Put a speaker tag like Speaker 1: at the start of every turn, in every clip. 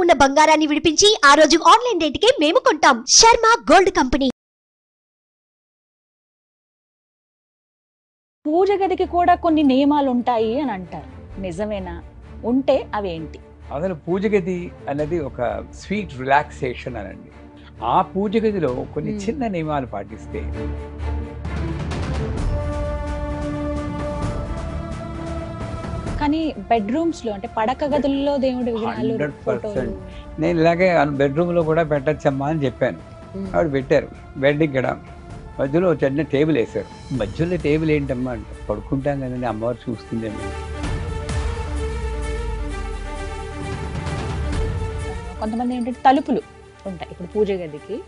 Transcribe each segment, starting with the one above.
Speaker 1: ఉన్న బంగారాన్ని విడిపించి ఆ రోజు ఆన్లైన్ రేటుకే మేము కొంటాం. Sharma gold company.
Speaker 2: పూజ గదికి కూడా కొన్ని నియమాలు ఉంటాయి అని అంటారు, నిజమేనా? ఉంటే అవేంటి?
Speaker 3: అసలు పూజ గది అనేది ఒక స్వీట్ రిలాక్సేషన్ అనండి. ఆ పూజ గదిలో కొన్ని చిన్న నియమాలు పాటిస్తే
Speaker 2: కానీ బెడ్రూమ్స్ లో అంటే పడక గదుల్లో దేవుడి విగ్రహాలు
Speaker 3: 100%. నేను ఇలాగే బెడ్రూమ్లో కూడా పెట్టచ్చమ్మా అని చెప్పాను. ఆవిడ పెట్టారు. బెడ్ ఇక్కడ మధ్యలో చిన్న టేబుల్ వేశారు. మధ్యలో టేబుల్ ఏంటమ్మా అంటే పడుకుంటాం కదండి, అమ్మవారు చూస్తుందండి.
Speaker 2: కొంతమంది ఏంటంటే తలుపులు ఉంటాయి ఇప్పుడు పూజ గదికి,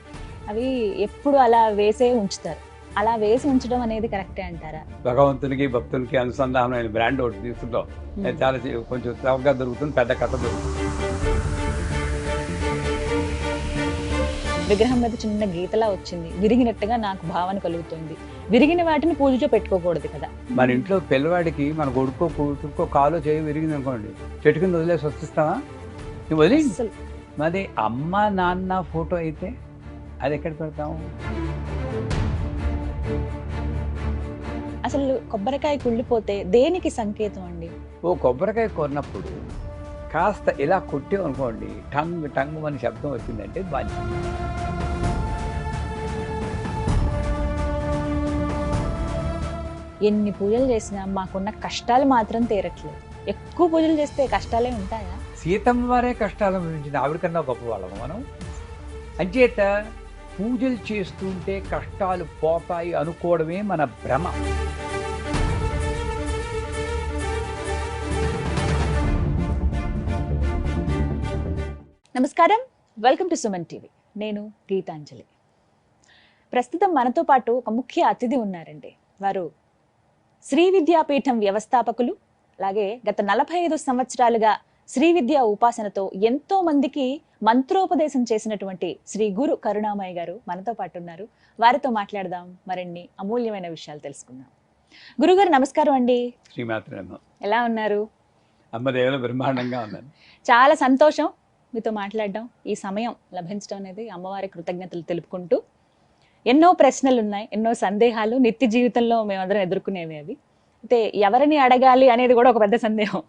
Speaker 2: అవి ఎప్పుడు అలా వేసే ఉంచుతారు. అలా వేసి ఉంచడం అనేది కరెక్టే అంటారా?
Speaker 3: భగవంతునికి భక్తులకి అనుసంధానమైన బ్రాండ్ ఒకటి తీసుకుంటాం. చాలా కొంచెం చౌకగా దొరుకుతుంది, పెద్ద కథ దొరుకుతుంది.
Speaker 2: విగ్రహం మీద చిన్న గీతలా వచ్చింది, విరిగినట్టుగా నాకు భావన కలుగుతుంది. విరిగిన వాటిని పూజలో పెట్టుకోకూడదు కదా.
Speaker 3: మన ఇంట్లో పిల్లవాడికి మన కొడుకో కూతురుకో కాలో చేయి విరిగింది అనుకోండి, చెట్టు కింద వదిలేసి వస్తావా? నువ్వు వదిలి
Speaker 2: అసలు
Speaker 3: మరి అమ్మ నాన్న ఫోటో అయితే అది ఎక్కడ పెడతాము?
Speaker 2: అసలు కొబ్బరికాయ కుళ్ళిపోతే దేనికి సంకేతం అండి?
Speaker 3: ఓ కొబ్బరికాయ కొన్నప్పుడు కాస్త ఇలా కొట్టాం అనుకోండి, టంగ్ టంగ్ అని శబ్దం వచ్చిందంటే బాధ్యత.
Speaker 2: ఎన్ని పూజలు చేసినా మాకున్న కష్టాలు మాత్రం తీరట్లేదు. ఎక్కువ పూజలు చేస్తే కష్టాలే ఉంటాయా?
Speaker 3: సీతమ్మ వారే కష్టాలు అనుభవించింది, ఆవిడకన్నా గొప్పవాళ్ళము మనం. అంచేత పూజలు చేస్తుంటే కష్టాలు పోతాయి అనుకోవడమే మన భ్రమ.
Speaker 2: నమస్కారం, వెల్కమ్ టు సుమన్ టీవీ. నేను గీతాంజలి. ప్రస్తుతం మనతో పాటు ఒక ముఖ్య అతిథి ఉన్నారండి. వారు శ్రీ విద్యాపీఠం వ్యవస్థాపకులు, అలాగే గత 45 సంవత్సరాలుగా శ్రీ విద్యా ఉపాసనతో ఎంతో మందికి మంత్రోపదేశం చేసినటువంటి శ్రీ గురు కరుణామయ్య గారు మనతో పాటు ఉన్నారు. వారితో మాట్లాడదాం, మరిన్ని అమూల్యమైన విషయాలు తెలుసుకుందాం. గురుగారు నమస్కారం అండి.
Speaker 3: శ్రీమాత్రమ్మ.
Speaker 2: ఎలా ఉన్నారు?
Speaker 3: అమ్మదేవుల బ్రహ్మాండంగా ఉన్నాను.
Speaker 2: చాలా సంతోషం మీతో మాట్లాడడం, ఈ సమయం లభించడం అనేది అమ్మవారి కృతజ్ఞతలు తెలుపుకుంటూ. ఎన్నో ప్రశ్నలు ఉన్నాయి, ఎన్నో సందేహాలు నిత్య జీవితంలో మేమందరం ఎదుర్కొనేవి. అవి అయితే ఎవరిని అడగాలి అనేది కూడా ఒక పెద్ద సందేహం.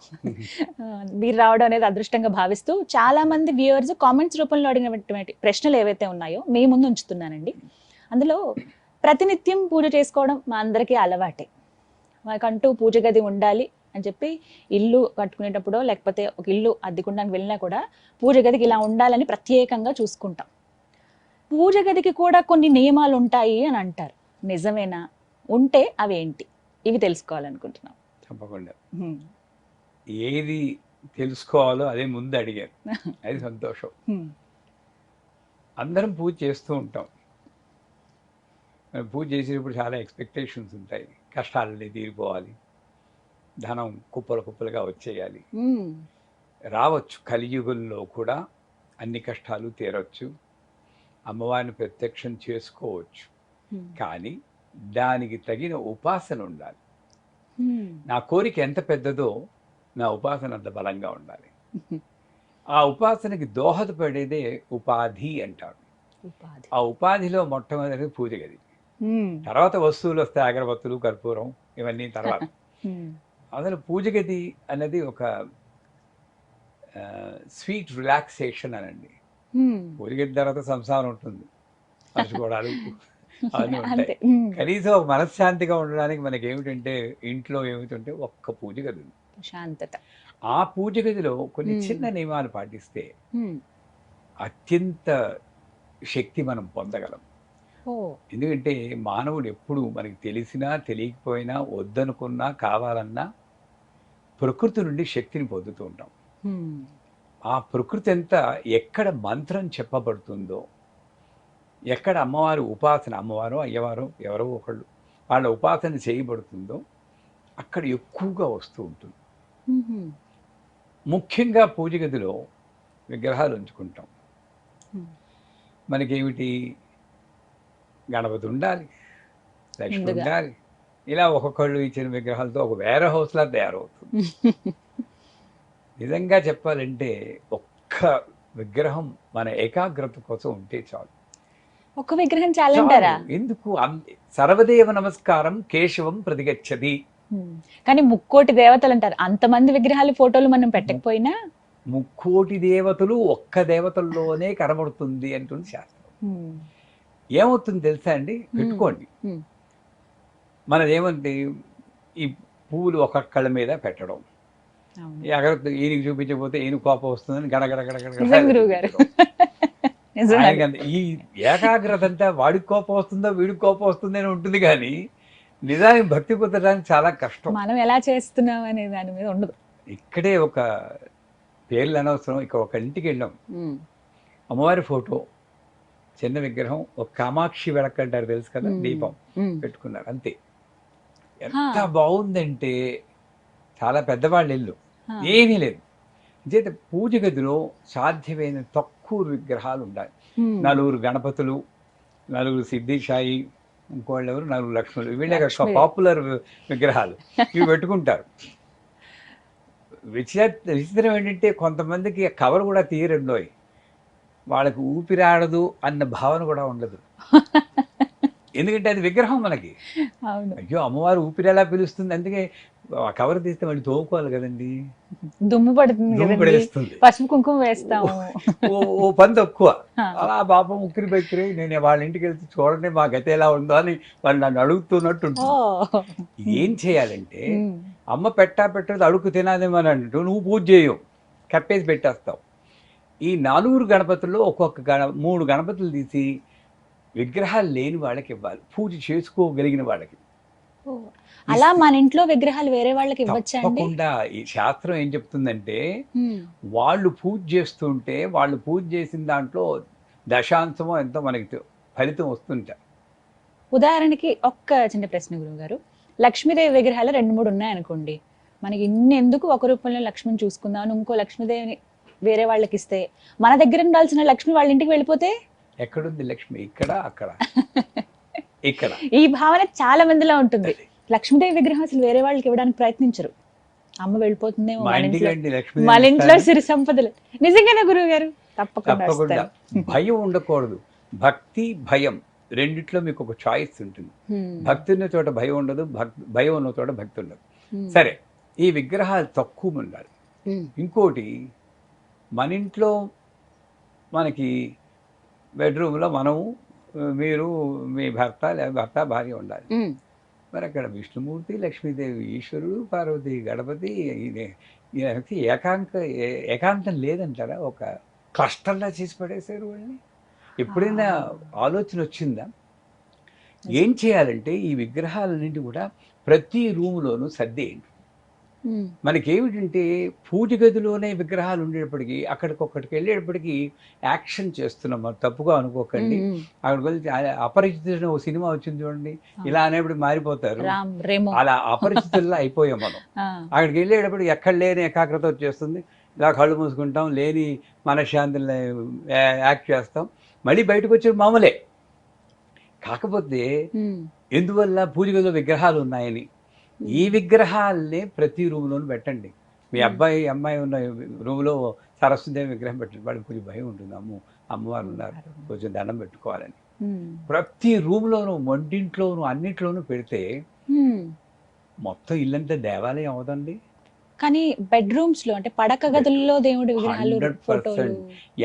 Speaker 2: మీరు రావడం అనేది అదృష్టంగా భావిస్తూ చాలా మంది వ్యూవర్స్ కామెంట్స్ రూపంలో అడిగినటువంటి ప్రశ్నలు ఏవైతే ఉన్నాయో మీ ముందు ఉంచుతున్నానండి. అందులో ప్రతినిత్యం పూజ చేసుకోవడం మా అందరికీ అలవాటే. మాకంటూ పూజ గది ఉండాలి అని చెప్పి ఇల్లు కట్టుకునేటప్పుడో లేకపోతే ఒక ఇల్లు అద్దెకుండానికి వెళ్ళినా కూడా పూజ గదికి ఇలా ఉండాలని ప్రత్యేకంగా చూసుకుంటాం. పూజ గదికి కూడా కొన్ని నియమాలు ఉంటాయి అని అంటారు, నిజమేనా? ఉంటే అవేంటి? ఇవి తెలుసుకోవాలనుకుంటున్నాం.
Speaker 3: తప్పకుండా. ఏది తెలుసుకోవాలో అదే ముందు అడిగారు, అది సంతోషం. అందరం పూజ చేస్తూ ఉంటాం. పూజ చేసేటప్పుడు చాలా ఎక్స్పెక్టేషన్స్ ఉంటాయి. కష్టాలన్నీ తీరిపోవాలి, ధనం కుప్పలు కుప్పలుగా వచ్చేయాలి. రావచ్చు, కలియుగంలో కూడా అన్ని కష్టాలు తీరవచ్చు, అమ్మవారిని ప్రత్యక్షం చేసుకోవచ్చు. కానీ దానికి తగిన ఉపాసన ఉండాలి. నా కోరిక ఎంత పెద్దదో నా ఉపాసన అంత బలంగా ఉండాలి. ఆ ఉపాసనకి దోహదపడేదే ఉపాధి అంటారు. ఆ ఉపాధిలో మొట్టమొదటి పూజ గది, తర్వాత వస్తువులు వస్తాయి, అగరబత్తులు కర్పూరం ఇవన్నీ తర్వాత. అసలు పూజ గది అనేది ఒక స్వీట్ రిలాక్సేషన్ అనండి. పూజ గది తర్వాత సంసారం ఉంటుంది, మర్చిపోవడాలు అవన్నీ ఉంటాయి. కనీసం ఒక మనశ్శాంతిగా ఉండడానికి మనకి ఏమిటంటే ఇంట్లో ఏమిటంటే ఒక్క పూజ గది ఉంది,
Speaker 2: శాంతత.
Speaker 3: ఆ పూజ గదిలో కొన్ని చిన్న నియమాలు పాటిస్తే అత్యంత శక్తి మనం పొందగలం. ఎందుకంటే మానవుడు ఎప్పుడు మనకి తెలిసినా తెలియకపోయినా వద్దనుకున్నా కావాలన్నా ప్రకృతి నుండి శక్తిని పొందుతూ ఉంటాం. ఆ ప్రకృతి అంతా ఎక్కడ మంత్రం చెప్పబడుతుందో, ఎక్కడ అమ్మవారు ఉపాసన, అమ్మవారు అయ్యవారు ఎవరో ఒకళ్ళు వాళ్ళ ఉపాసన చేయబడుతుందో అక్కడ ఎక్కువగా వస్తూ ఉంటుంది. ముఖ్యంగా పూజ గదిలో విగ్రహాలు ఉంచుకుంటాం. మనకేమిటి, గణపతి ఉండాలి, లక్ష్మి ఉండాలి, ఇలా ఒక్కొక్కళ్ళు ఇచ్చిన విగ్రహాలతో ఒక వేరే హౌస్లా తయారవుతుంది. నిజంగా చెప్పాలంటే ఒక్క విగ్రహం మన ఏకాగ్రత కోసం ఉంటే చాలు.
Speaker 2: ఒక్క విగ్రహం చాలంటారా?
Speaker 3: చాలు. ఎందుకు సర్వదేవ నమస్కారం కేశవం ప్రతిగచ్చది.
Speaker 2: కానీ ముక్కోటి దేవతలు అంటారు, అంతమంది విగ్రహాలు ఫోటోలు మనం పెట్టకపోయినా
Speaker 3: ముక్కోటి దేవతలు ఒక్క దేవతల్లోనే కనబడుతుంది అంటుంది శాస్త్రం. ఏమవుతుంది తెలుసా అండి, పెట్టుకోండి. మనదేమంటే ఈ పువ్వులు ఒక్కొక్కళ్ళ మీద పెట్టడం, ఎక్కడ ఈయనకి చూపించకపోతే ఈయన కోపం వస్తుందని
Speaker 2: గురువు గారు
Speaker 3: ఈ ఏకాగ్రత అంతా వాడికి కోపం వస్తుందో వీడికి కోపం వస్తుంది అని ఉంటుంది, కానీ నిజానికి భక్తి కుదరడానికి చాలా కష్టం.
Speaker 2: మనం ఎలా చేస్తున్నాం అనే దాని మీద ఉండదు.
Speaker 3: ఇక్కడే ఒక పేర్లు అనవసరం, ఇక్కడ ఒక ఇంటికి వెళ్ళాం, అమ్మవారి ఫోటో, చిన్న విగ్రహం, ఒక కామాక్షి వెళక్ అంటారు తెలుసు కదా, దీపం పెట్టుకున్నారు అంతే. ఎంత బాగుందంటే చాలా పెద్దవాళ్ళ ఇల్లు, ఏమీ లేదు. చేత పూజ గదిలో సాధ్యమైన తక్కువ విగ్రహాలు ఉండాలి. 4 గణపతులు, 4 సిద్ధిసాయి, ఇంకోళ్ళు ఎవరు 4 లక్ష్ములు, వీళ్ళే పాపులర్ విగ్రహాలు ఇవి పెట్టుకుంటారు. విచిత్రం ఏంటంటే కొంతమందికి కవర్ కూడా తీయరండోయ్, వాళ్ళకి ఊపిరాడదు అన్న భావన కూడా ఉండదు. ఎందుకంటే అది విగ్రహం మనకి. అయ్యో అమ్మవారు ఊపిరి ఎలా పిలుస్తుంది, అందుకే కవర్ తీస్తే మళ్ళీ తోముకోవాలి కదండి,
Speaker 2: దుమ్ము పడుతుంది, పసుపు కుంకుమ వేస్తాము,
Speaker 3: ఓ పని తక్కువ. అలా పాపం ఉక్కిరి బెక్కిరి, నేను వాళ్ళ ఇంటికి వెళ్తే చూడండి మా గత ఎలా ఉందో అని వాళ్ళు నన్ను అడుగుతున్నట్టు ఉంటుంది. ఏం చేయాలంటే అమ్మ పెట్టదు అడుగు తినాదేమని అంటూ నువ్వు పూజ చేయవు, కప్పేసి పెట్టేస్తావు. ఈ 4 గణపతుల్లో ఒక్కొక్క 3 గణపతులు తీసి విగ్రహాలు లేని వాళ్ళకి ఇవ్వాలి, పూజ చేసుకోగలిగిన వాళ్ళకి.
Speaker 2: అలా మన ఇంట్లో విగ్రహాలు వేరే వాళ్ళకి ఇవ్వచ్చా?
Speaker 3: తప్పకుండా. ఈ శాస్త్రం ఏం చెప్తుందంటే వాళ్ళు పూజ చేస్తుంటే వాళ్ళు పూజ చేసిన దాంట్లో దశాంశమో ఎంతో మనకి ఫలితం వస్తుంటా.
Speaker 2: ఉదాహరణకి ఒక్క చిన్న ప్రశ్న గురువు గారు, లక్ష్మీదేవి విగ్రహాలు 2-3 ఉన్నాయనుకోండి, మనకి ఇన్ని ఎందుకు ఒక రూపంలో లక్ష్మిని చూసుకుందాం అని ఇంకో లక్ష్మీదేవిని వేరే వాళ్ళకి ఇస్తే, మన దగ్గర ఉండాల్సిన లక్ష్మి వాళ్ళ ఇంటికి వెళ్ళిపోతే
Speaker 3: ఎక్కడుంది లక్ష్మి? ఇక్కడ, అక్కడ, ఇక్కడ.
Speaker 2: ఈ భావన చాలా మందిలో ఉంటుంది. లక్ష్మీదేవి విగ్రహం అసలు వేరే వాళ్ళకి ఇవ్వడానికి ప్రయత్నించరు, అమ్మ వెళ్ళిపోతుందేమో మన ఇంట్లో సిరి సంపదలు. నిజంగానే గురువు గారు?
Speaker 3: తప్పకుండా. భయం ఉండకూడదు. భక్తి భయం రెండిట్లో మీకు ఒక చాయిస్ ఉంటుంది. భక్తి ఉన్న చోట భయం ఉండదు, భయం ఉన్న చోట భక్తి ఉండదు. సరే, ఈ విగ్రహాలు తక్కువ ఉండాలి. ఇంకోటి, మన ఇంట్లో మనకి బెడ్రూమ్లో మనము, మీరు, మీ భర్త లేదా భర్త భార్య ఉండాలి. మరి అక్కడ విష్ణుమూర్తి, లక్ష్మీదేవి, ఈశ్వరుడు, పార్వతి, గణపతి, ఏకాంతం లేదంటారా? ఒక క్లస్టర్లా చేసి పడేశారు వాళ్ళని. ఎప్పుడైనా ఆలోచన వచ్చిందా? ఏం చేయాలంటే ఈ విగ్రహాలన్నింటి కూడా ప్రతి రూములోనూ సర్దేయండి. మనకేమిటంటే పూజ గదిలోనే విగ్రహాలు ఉండేటప్పటికీ అక్కడికొక్కడికి వెళ్ళేటప్పటికీ యాక్షన్ చేస్తున్నాం, తప్పుగా అనుకోకండి. అక్కడికి వెళ్తే అపరిచితుడు ఓ సినిమా వచ్చింది చూడండి, ఇలా అనేప్పుడు మారిపోతారు, అలా అపరిచితుల్లా అయిపోయాం మనం. అక్కడికి వెళ్ళేటప్పుడు ఎక్కడ లేని ఏకాగ్రత వచ్చేస్తుంది, ఇలా కళ్ళు మూసుకుంటాం, లేని మనశ్శాంతిని యాక్ట్ చేస్తాం, మళ్ళీ బయటకు వచ్చే మామూలే. కాకపోతే ఎందువల్ల? పూజ గదిలో విగ్రహాలు ఉన్నాయని. ఈ విగ్రహాలనే ప్రతి రూమ్లోనూ పెట్టండి. మీ అమ్మాయి ఉన్న రూమ్లో సరస్వతిదేవి విగ్రహం పెట్టండి, వాడికి కొంచెం భయం ఉంటుంది, అమ్మవారు ఉన్నారు, కొంచెం దండం పెట్టుకోవాలని. ప్రతి రూమ్లోనూ, వంటింట్లోనూ, అన్నింటిలోనూ పెడితే మొత్తం ఇల్లంతా దేవాలయం అవుదండి.
Speaker 2: కానీ బెడ్రూమ్స్ లో, అంటే పడక గదుల్లో దేవుడి విగ్రహాలు,
Speaker 3: 100%.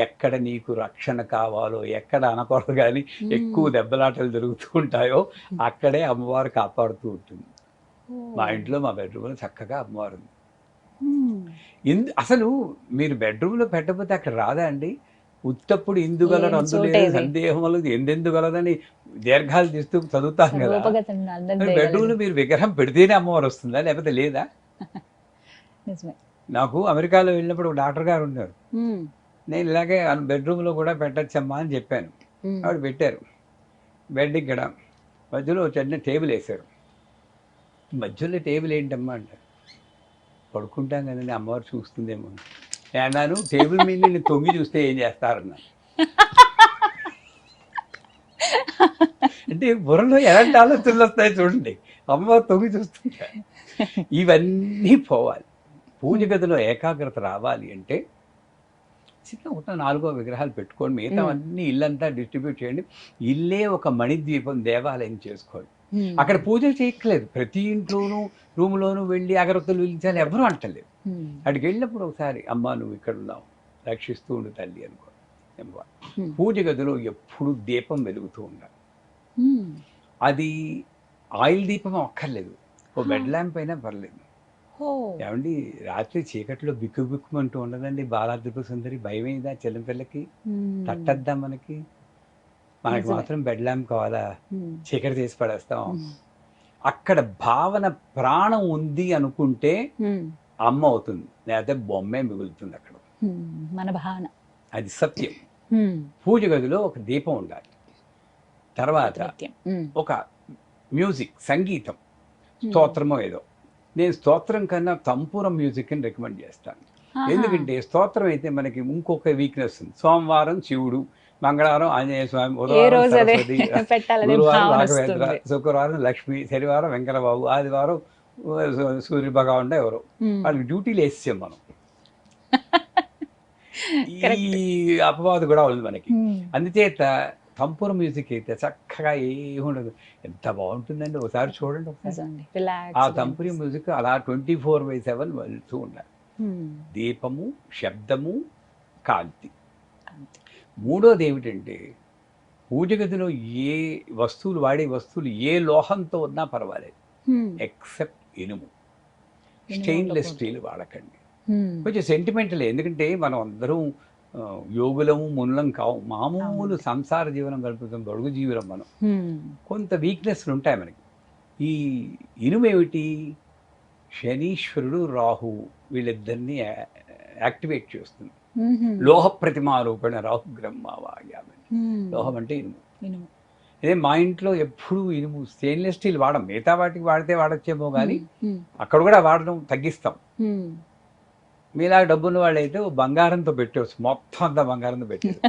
Speaker 3: ఎక్కడ నీకు రక్షణ కావాలో, ఎక్కడ అనకూడదు కానీ ఎక్కువ దెబ్బలాటలు జరుగుతూ ఉంటాయో అక్కడే అమ్మవారు కాపాడుతూ ఉంటుంది. మా ఇంట్లో, మా బెడ్రూమ్లో చక్కగా అమ్మవారు ఉంది. అసలు మీరు బెడ్రూమ్లో పెట్టకపోతే అక్కడ రాదా అండి? ఉత్తప్పుడు ఇందుగలడు అందులో సందేహం వల్ల ఎందెందుగలదని దీర్ఘాలు తీస్తూ చదువుతాం కదా. బెడ్రూమ్లో మీరు విగ్రహం పెడితేనే అమ్మవారు వస్తుందా, లేకపోతే లేదా? నాకు అమెరికాలో వెళ్ళినప్పుడు ఒక డాక్టర్ గారు ఉన్నారు, నేను ఇలాగే బెడ్రూమ్లో కూడా పెట్టచ్చమ్మా అని చెప్పాను. ఆవిడ పెట్టారు. బెడ్ ఇక్కడ మధ్యలో చిన్న టేబుల్ వేశారు. మధ్యలో టేబుల్ ఏంటమ్మా అంటారు. పడుకుంటాం కదండి, అమ్మవారు చూస్తుందేమో అన్నాను. టేబుల్ మీద నేను తొంగి చూస్తే ఏం చేస్తారన్నా. అంటే బుర్రలో ఎలాంటి ఆలోచనలు వస్తాయి చూడండి, అమ్మవారు తొంగి చూస్తుంటా. ఇవన్నీ పోవాలి. పూజ గదిలో ఏకాగ్రత రావాలి అంటే చిన్న ఒక 4 విగ్రహాలు పెట్టుకోండి, మిగతా అన్ని ఇల్లంతా డిస్ట్రిబ్యూట్ చేయండి. ఇల్లే ఒక మణిద్వీపం దేవాలయం చేసుకోండి. అక్కడ పూజలు చేయట్లేదు, ప్రతి ఇంట్లోనూ రూమ్లోనూ వెళ్ళి అగరత్తులు వెలిగించాలి ఎవరు అంటలేదు. అక్కడికి వెళ్ళినప్పుడు ఒకసారి అమ్మ నువ్వు ఇక్కడ ఉన్నావు, రక్షిస్తూ ఉండు తల్లి అనుకో. పూజ గదిలో ఎప్పుడు దీపం వెలుగుతూ ఉండాలి. అది ఆయిల్ దీపం అక్కర్లేదు, ఓ బెడ్ ల్యాంప్ అయినా పర్లేదు. ఏమండి రాత్రి చీకట్లో బిక్కు బిక్కుమంటూ ఉండదండి బాలాద్రిపు సుందరి, భయమైందా చెల్లంపిల్లకి? తట్టద్దా మనకి మాత్రం బెడ్ ల్యాంప్ కావాలా, చీకటి చేసి పడేస్తాం. అక్కడ భావన ప్రాణం ఉంది అనుకుంటే అమ్మ అవుతుంది, లేకపోతే బొమ్మే మిగులుతుంది అక్కడ.
Speaker 2: మన భావన
Speaker 3: అది సత్యం. పూజ గదిలో ఒక దీపం ఉండాలి, తర్వాత ఒక మ్యూజిక్, సంగీతం, స్తోత్రమో ఏదో. నేను స్తోత్రం కన్నా తంపూరం మ్యూజిక్ అని రికమెండ్ చేస్తాను. ఎందుకంటే స్తోత్రం అయితే మనకి ఇంకొక వీక్నెస్ ఉంది. సోమవారం శివుడు, మంగళవారం ఆంజనేయ స్వామి, బుధవారం సరస్వతి, గురువారం రాఘవేంద్ర, శుక్రవారం లక్ష్మి, శనివారం వెంకటబాబు, ఆదివారం సూర్య భగవాన్ ఎవరు, వాళ్ళకి డ్యూటీలు వేసాం మనం. ఈ అపవాదు కూడా ఉంది మనకి. అందుచేత తంపూర మ్యూజిక్ అయితే చక్కగా ఏముండదు, ఎంత బాగుంటుందండి. ఒకసారి చూడండి ఒకసారి. ఆ తంపూరి మ్యూజిక్ అలా 24/7 వెళ్తూ ఉండాలి. దీపము, శబ్దము, కాంతి. మూడోది ఏమిటంటే పూజ గదిలో ఏ వస్తువులు, వాడే వస్తువులు ఏ లోహంతో ఉన్నా పర్వాలేదు, ఎక్సెప్ట్ ఇనుము. స్టెయిన్లెస్ స్టీల్ వాడకండి. కొంచెం సెంటిమెంటల్, ఎందుకంటే మనం అందరం యోగులము మునులం కావు, మామూలు సంసార జీవనం గడుపుతాం, బడుగు జీవనం మనం. కొంత వీక్నెస్లు ఉంటాయి మనకి. ఈ ఇనుము ఏమిటి, శనీశ్వరుడు రాహు వీళ్ళిద్దరిని యాక్టివేట్ చేస్తుంది. లోహ ప్రతిమారూపణ రాహు బ్రహ్మవాయామని. లోహం అంటే ఇనుము. అదే మా ఇంట్లో ఎప్పుడు ఇనుము, స్టెయిన్లెస్ స్టీల్ వాడం, మిగతా వాటికి వాడితే వాడచ్చేమో కానీ అక్కడ కూడా వాడడం తగ్గిస్తాం. మీలా డబ్బున్న వాళ్ళు అయితే బంగారంతో పెట్టవచ్చు, మొత్తం అంతా బంగారంతో పెట్టారు.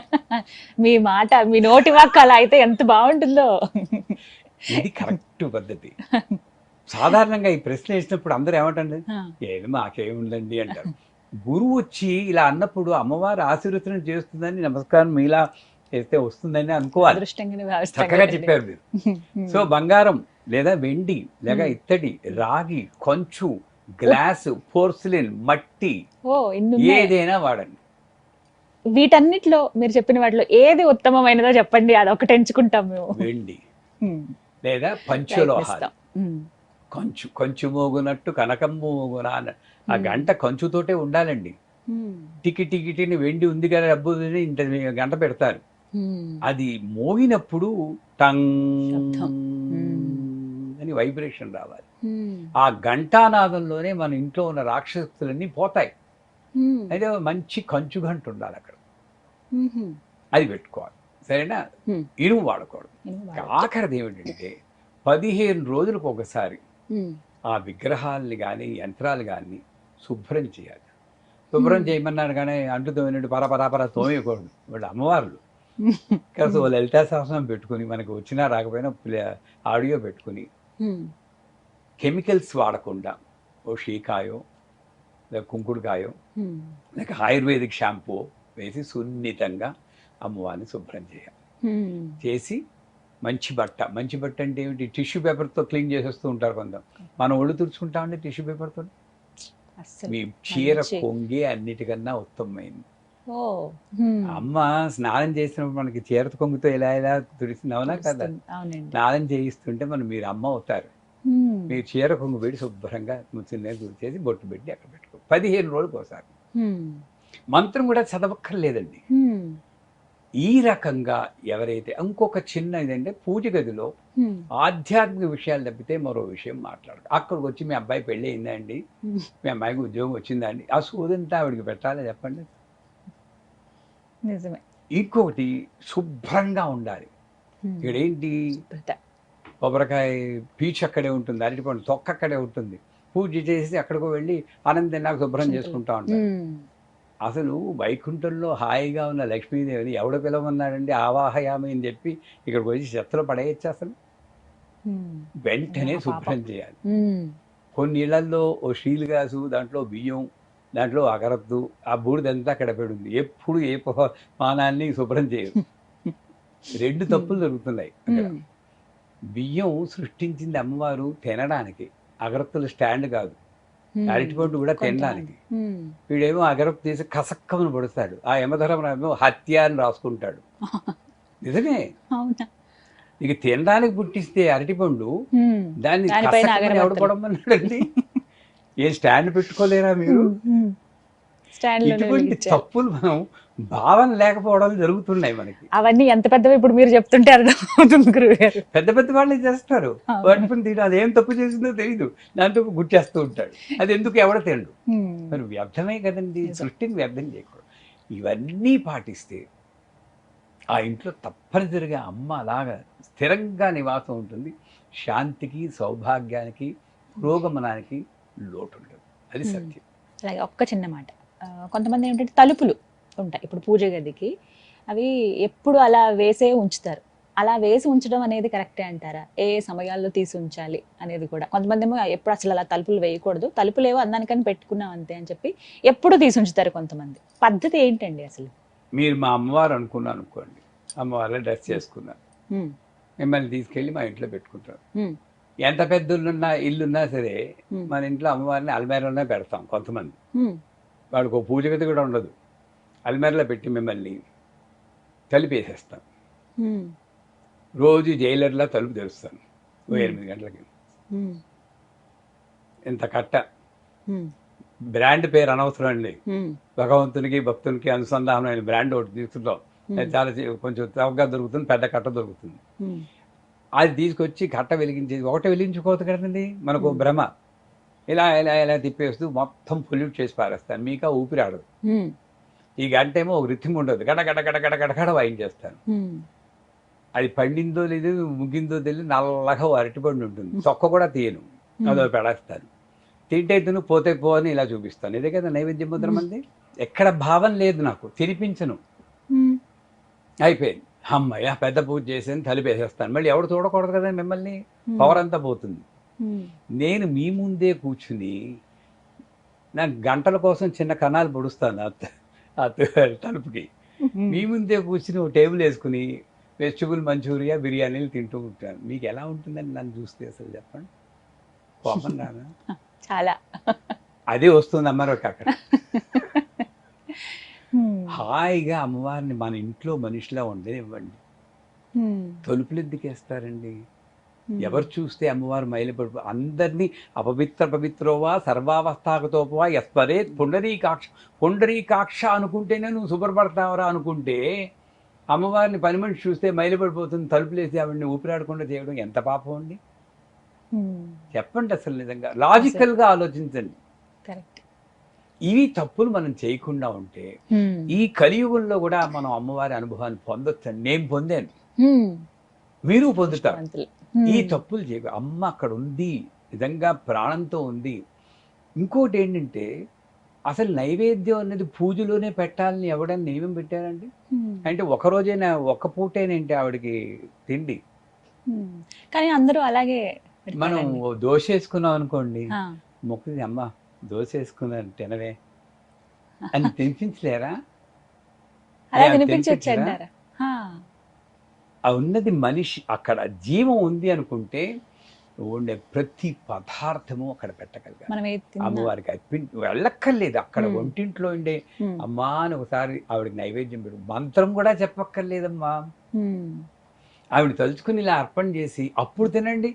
Speaker 2: మీ మాట, మీ నోటి వాక్ అలా అయితే ఎంత బాగుంటుందో.
Speaker 3: ఇది కరెక్ట్ పద్ధతి. సాధారణంగా ఈ ప్రశ్న వేసినప్పుడు అందరూ ఏమంటండి, ఏది మాకేముందండి అంటారు. గురువు వచ్చి ఇలా అన్నప్పుడు అమ్మవారు ఆశీర్వచనం చేస్తుందని, నమస్కారం మీలా చేస్తే వస్తుందని అనుకోవాలి. చక్కగా చెప్పారు మీరు. సో బంగారం లేదా వెండి లేక ఇత్తడి, రాగి, కొంచు, గ్లాసు, పోర్సిలిన్, మట్టి, ఏదైనా వాడండి.
Speaker 2: వీటన్నిటిలో మీరు చెప్పిన వాటిలో ఏది ఉత్తమమైనదో చెప్పండి, అది ఒకటి ఎంచుకుంటాం మేము.
Speaker 3: వెండి లేదా పంచలోహాలు. కొంచు మోగునట్టు కనకం మోగున, ఆ గంట కంచుతోటే ఉండాలండి. టికిటిని వెండి ఉంది కదా డబ్బు ఇంత గంట పెడతారు, అది మోగినప్పుడు టంగ్ అని వైబ్రేషన్ రావాలి. ఆ ఘంటానాదంలోనే మన ఇంట్లో ఉన్న రాక్షసులన్నీ పోతాయి. అయితే మంచి కంచు గంట ఉండాలి అక్కడ, అది పెట్టుకోవాలి. సరేనా? ఇనుము వాడకూడదు. ఆఖరిది ఏమిటంటే 15 రోజులకు ఒకసారి ఆ విగ్రహాలని కానీ యంత్రాలు కానీ శుభ్రం చేయాలి. శుభ్రం చేయమన్నారు కానీ అంటుతోమినట్టు పరపరాపర తోమేయకూడదు. వాళ్ళు అమ్మవార్లు కాదు, లలితా సహస్రం పెట్టుకుని, మనకు వచ్చినా రాకపోయినా ఆడియో పెట్టుకుని, కెమికల్స్ వాడకుండా ఓ షీకాయో లేక కుంకుడుకాయో లేక ఆయుర్వేదిక్ షాంపూ వేసి సున్నితంగా అమ్మవారిని శుభ్రం చేయాలి. చేసి మంచి బట్ట అంటే ఏమిటి, టిష్యూ పేపర్తో క్లీన్ చేసేస్తూ ఉంటారు కొంత. మనం ఒళ్ళు తుడుచుకుంటామండి టిష్యూ పేపర్తో. మీ చీర కొంగి అన్నిటికన్నా ఉత్తమమైంది. అమ్మ స్నానం చేసినప్పుడు మనకి చీర కొంగుతో ఇలా తుడిసింది, అవునా కదా? స్నానం చేయిస్తుంటే మీరు అమ్మ అవుతారు. మీరు చీర కొంగు పెట్టి శుభ్రంగా తుడిచేసి బొట్టు పెట్టి అక్కడ పెట్టుకో. 15 రోజులకు ఒకసారి. మంత్రం కూడా చదవక్కర్లేదండి. ఈ రకంగా ఎవరైతే, ఇంకొక చిన్న ఇదంటే పూజ గదిలో ఆధ్యాత్మిక విషయాలు తప్పితే మరో విషయం మాట్లాడదు. అక్కడికి వచ్చి మీ అబ్బాయి పెళ్ళి అయిందా అండి, మీ అమ్మాయికి ఉద్యోగం వచ్చిందా అండి, ఆ సోదంతా ఆవిడికి పెట్టాలి చెప్పండి.
Speaker 2: నిజమే.
Speaker 3: ఇంకొకటి శుభ్రంగా ఉండాలి. ఇక్కడేంటి, కొబ్బరికాయ పీచు అక్కడే ఉంటుంది, అరటిపండు తొక్క అక్కడే ఉంటుంది. పూజ చేసి అక్కడికి వెళ్ళి ఆనందంగా శుభ్రం చేసుకుంటా ఉంటారు. అసలు వైకుంఠంలో హాయిగా ఉన్న లక్ష్మీదేవిని ఎవడ పిలవన్నాడండి, ఆవాహయామి అని చెప్పి ఇక్కడికి వచ్చి చెత్తలో పడేయచ్చు. అసలు వెంటనే శుభ్రం చేయాలి. కొన్ని ఇళ్లలో ఓ స్టీల్ గ్లాసు, దాంట్లో బియ్యం దాంట్లో అగరద్దు ఆ బూడిదంతా అక్కడ పెడుంది. ఎప్పుడు ఏ మానాన్ని శుభ్రం చేయదు. 2 తప్పులు జరుగుతున్నాయి అక్కడ. బియ్యం సృష్టించింది అమ్మవారు తినడానికి, అగరత్తుల స్టాండ్ కాదు. అరటిపండు కూడా తినడానికి. వీడేమో అగరత్తు తీసి కసక్కమని పడుస్తాడు. ఆ యమధర్మరామేమో హత్య అని రాసుకుంటాడు. నిజమే. ఇక తినడానికి పుట్టిస్తే అరటిపండు దాన్ని కసక్కమని ఎవడు పడమన్నాడండి? ఏ స్టాండ్ పెట్టుకోలేరా మీరు? ఇటువంటి తప్పులు మనం భావన లేకపోవడం జరుగుతున్నాయి మనకి.
Speaker 2: అవన్నీ ఎంత పెద్దవి ఇప్పుడు మీరు చెప్తుంటే అర్థమవుతుంది గురువుగారు.
Speaker 3: పెద్ద పెద్ద వాళ్ళే చేస్తారు. వాటిని తిని అదేం తప్పు చేసిందో తెలియదు, దాంతో గుర్చేస్తూ ఉంటాడు. అది ఎందుకు ఎవడ తిండు? మరి వ్యర్థమే కదండి. సృష్టిని వ్యర్థం చేయకూడదు. ఇవన్నీ పాటిస్తే ఆ ఇంట్లో తప్పనిసరిగా అమ్మ అలాగా స్థిరంగా నివాసం ఉంటుంది. శాంతికి, సౌభాగ్యానికి, పురోగమనానికి లోటు ఉండదు. అది సత్యం.
Speaker 2: అలాగే ఒక్క చిన్న మాట, కొంతమంది ఏంటంటే తలుపులు ఉంటాయి ఇప్పుడు పూజ గదికి, అవి ఎప్పుడు అలా వేసే ఉంచుతారు. అలా వేసి ఉంచడం అనేది కరెక్టే అంటారా? ఏ సమయాల్లో తీసి ఉంచాలి అనేది కూడా. కొంతమంది ఏమో ఎప్పుడు అసలు అలా తలుపులు వేయకూడదు, తలుపులు ఏవో అందానికని పెట్టుకున్నాం అంతే అని చెప్పి ఎప్పుడు తీసి ఉంచుతారు కొంతమంది. పద్ధతి ఏంటండి అసలు?
Speaker 3: మీరు మా అమ్మవారు అనుకున్నాను అనుకోండి, అమ్మవారిలో డ్రెస్ చేసుకున్నారు, మిమ్మల్ని తీసుకెళ్ళి మా ఇంట్లో పెట్టుకుంటారు. ఎంత పెద్ద ఇల్లున్నా సరే మన ఇంట్లో అమ్మవారిని అల్మేరలోనే పెడతాం. కొంతమంది వాడికి ఒక పూజ గది కూడా ఉండదు, అల్మేరలో పెట్టి మిమ్మల్ని తలుపేసేస్తాం. రోజు జైలర్లా తలుపు తెరుస్తాను 8 గంటలకి. ఇంత కట్ట బ్రాండ్ పేరు అనవసరం అండి. భగవంతునికి భక్తునికి అనుసంధానమైన బ్రాండ్ ఒకటి తీసుకుంటాం. చాలా కొంచెం చౌకగా దొరుకుతుంది, పెద్ద కట్ట దొరుకుతుంది. అది తీసుకొచ్చి కట్ట వెలిగించేది ఒకటే వెలిగించుకోవద్దు కదండి, మనకు భ్రమ. ఇలా ఇలా ఇలా తిప్పేస్తూ మొత్తం పొల్యూట్ చేసి పారేస్తాను. మీకా ఊపిరి ఆడదు. ఈ గంట ఏమో ఒక రిథం ఉండదు, గడ గడ గడ గడ గడగడ వాయించేస్తాను. అది పండిందో లేదు, ముగ్గిందో తెలియదు, నల్లగా అరటిపండు ఉంటుంది. తొక్క కూడా తీయను, అదో పెడేస్తాను. తింటే తిను, పోతే పో అని ఇలా చూపిస్తాను. ఇదే కదా నైవేద్యం ముద్ర మంది. ఎక్కడ భావం లేదు, నాకు తినిపించను. అయిపోయింది, అమ్మయ్య పెద్ద పూజ చేసేది, తలిపేసేస్తాను. మళ్ళీ ఎవడు చూడకూడదు కదా మిమ్మల్ని, పవర్ అంతా పోతుంది. నేను మీ ముందే కూర్చుని నాకు గంటల కోసం చిన్న కణాలు పొడుస్తాను ఆ తలుపుకి. మీ ముందే కూర్చుని ఒక టేబుల్ వేసుకుని వెజిటబుల్ మంచూరియా, బిర్యానీలు తింటూ ఉంటాను. మీకు ఎలా ఉంటుందని నన్ను చూస్తే అసలు చెప్పండి, కోపం రాదా?
Speaker 2: చాలా.
Speaker 3: అదే వస్తుంది అమ్మవారికి అక్కడ. హాయిగా అమ్మవారిని మన ఇంట్లో మనిషిలా ఉండనివ్వండి. తలుపులు ఎందుకు వేస్తారండి? ఎవరు చూస్తే అమ్మవారు మైలపడి అందరినీ అపవిత్రోవా సర్వావస్థాగతోపవా యస్పరే పుండరీకాక్ష అనుకుంటేనే నువ్వు శుభ్రపడతావరా అనుకుంటే, అమ్మవారిని పని మనిషి చూస్తే మైలపడిపోతుంది, తలుపులేసి ఆవిడని ఊపిరాడకుండా చేయడం ఎంత పాపం అండి? చెప్పండి అసలు, నిజంగా లాజికల్గా ఆలోచించండి. ఇవి తప్పులు మనం చేయకుండా ఉంటే ఈ కలియుగంలో కూడా మనం అమ్మవారి అనుభవాన్ని పొందొచ్చండి. నేను పొందాను, మీరు పొందుతారు. ఈ తప్పులు చేయ అమ్మ అక్కడ ఉంది, నిజంగా ప్రాణంతో ఉంది. ఇంకోటి ఏంటంటే, అసలు నైవేద్యం అనేది పూజలోనే పెట్టాలని ఎవడని నియమం పెట్టారండి? అంటే ఒకరోజైనా ఒక్క పూటేనేంటి ఆవిడకి తిండి?
Speaker 2: కానీ అందరూ అలాగే.
Speaker 3: మనం దోశ వేసుకున్నాం అనుకోండి, మొక్కది అమ్మ దోశ వేసుకున్నాను తినవే అని తినిపించలేరా? ఉన్నది మనిషి, అక్కడ జీవం ఉంది అనుకుంటే ఉండే ప్రతి పదార్థము అక్కడ పెట్టగలిగారు. అమ్మవారికి వెళ్ళక్కర్లేదు, అక్కడ ఒంటింట్లో ఉండే అమ్మా అని ఒకసారి ఆవిడకి నైవేద్యం పెట్టు, మంత్రం కూడా చెప్పక్కర్లేదమ్మా. ఆవిడ తలుచుకుని ఇలా అర్పణ చేసి అప్పుడు తినండి,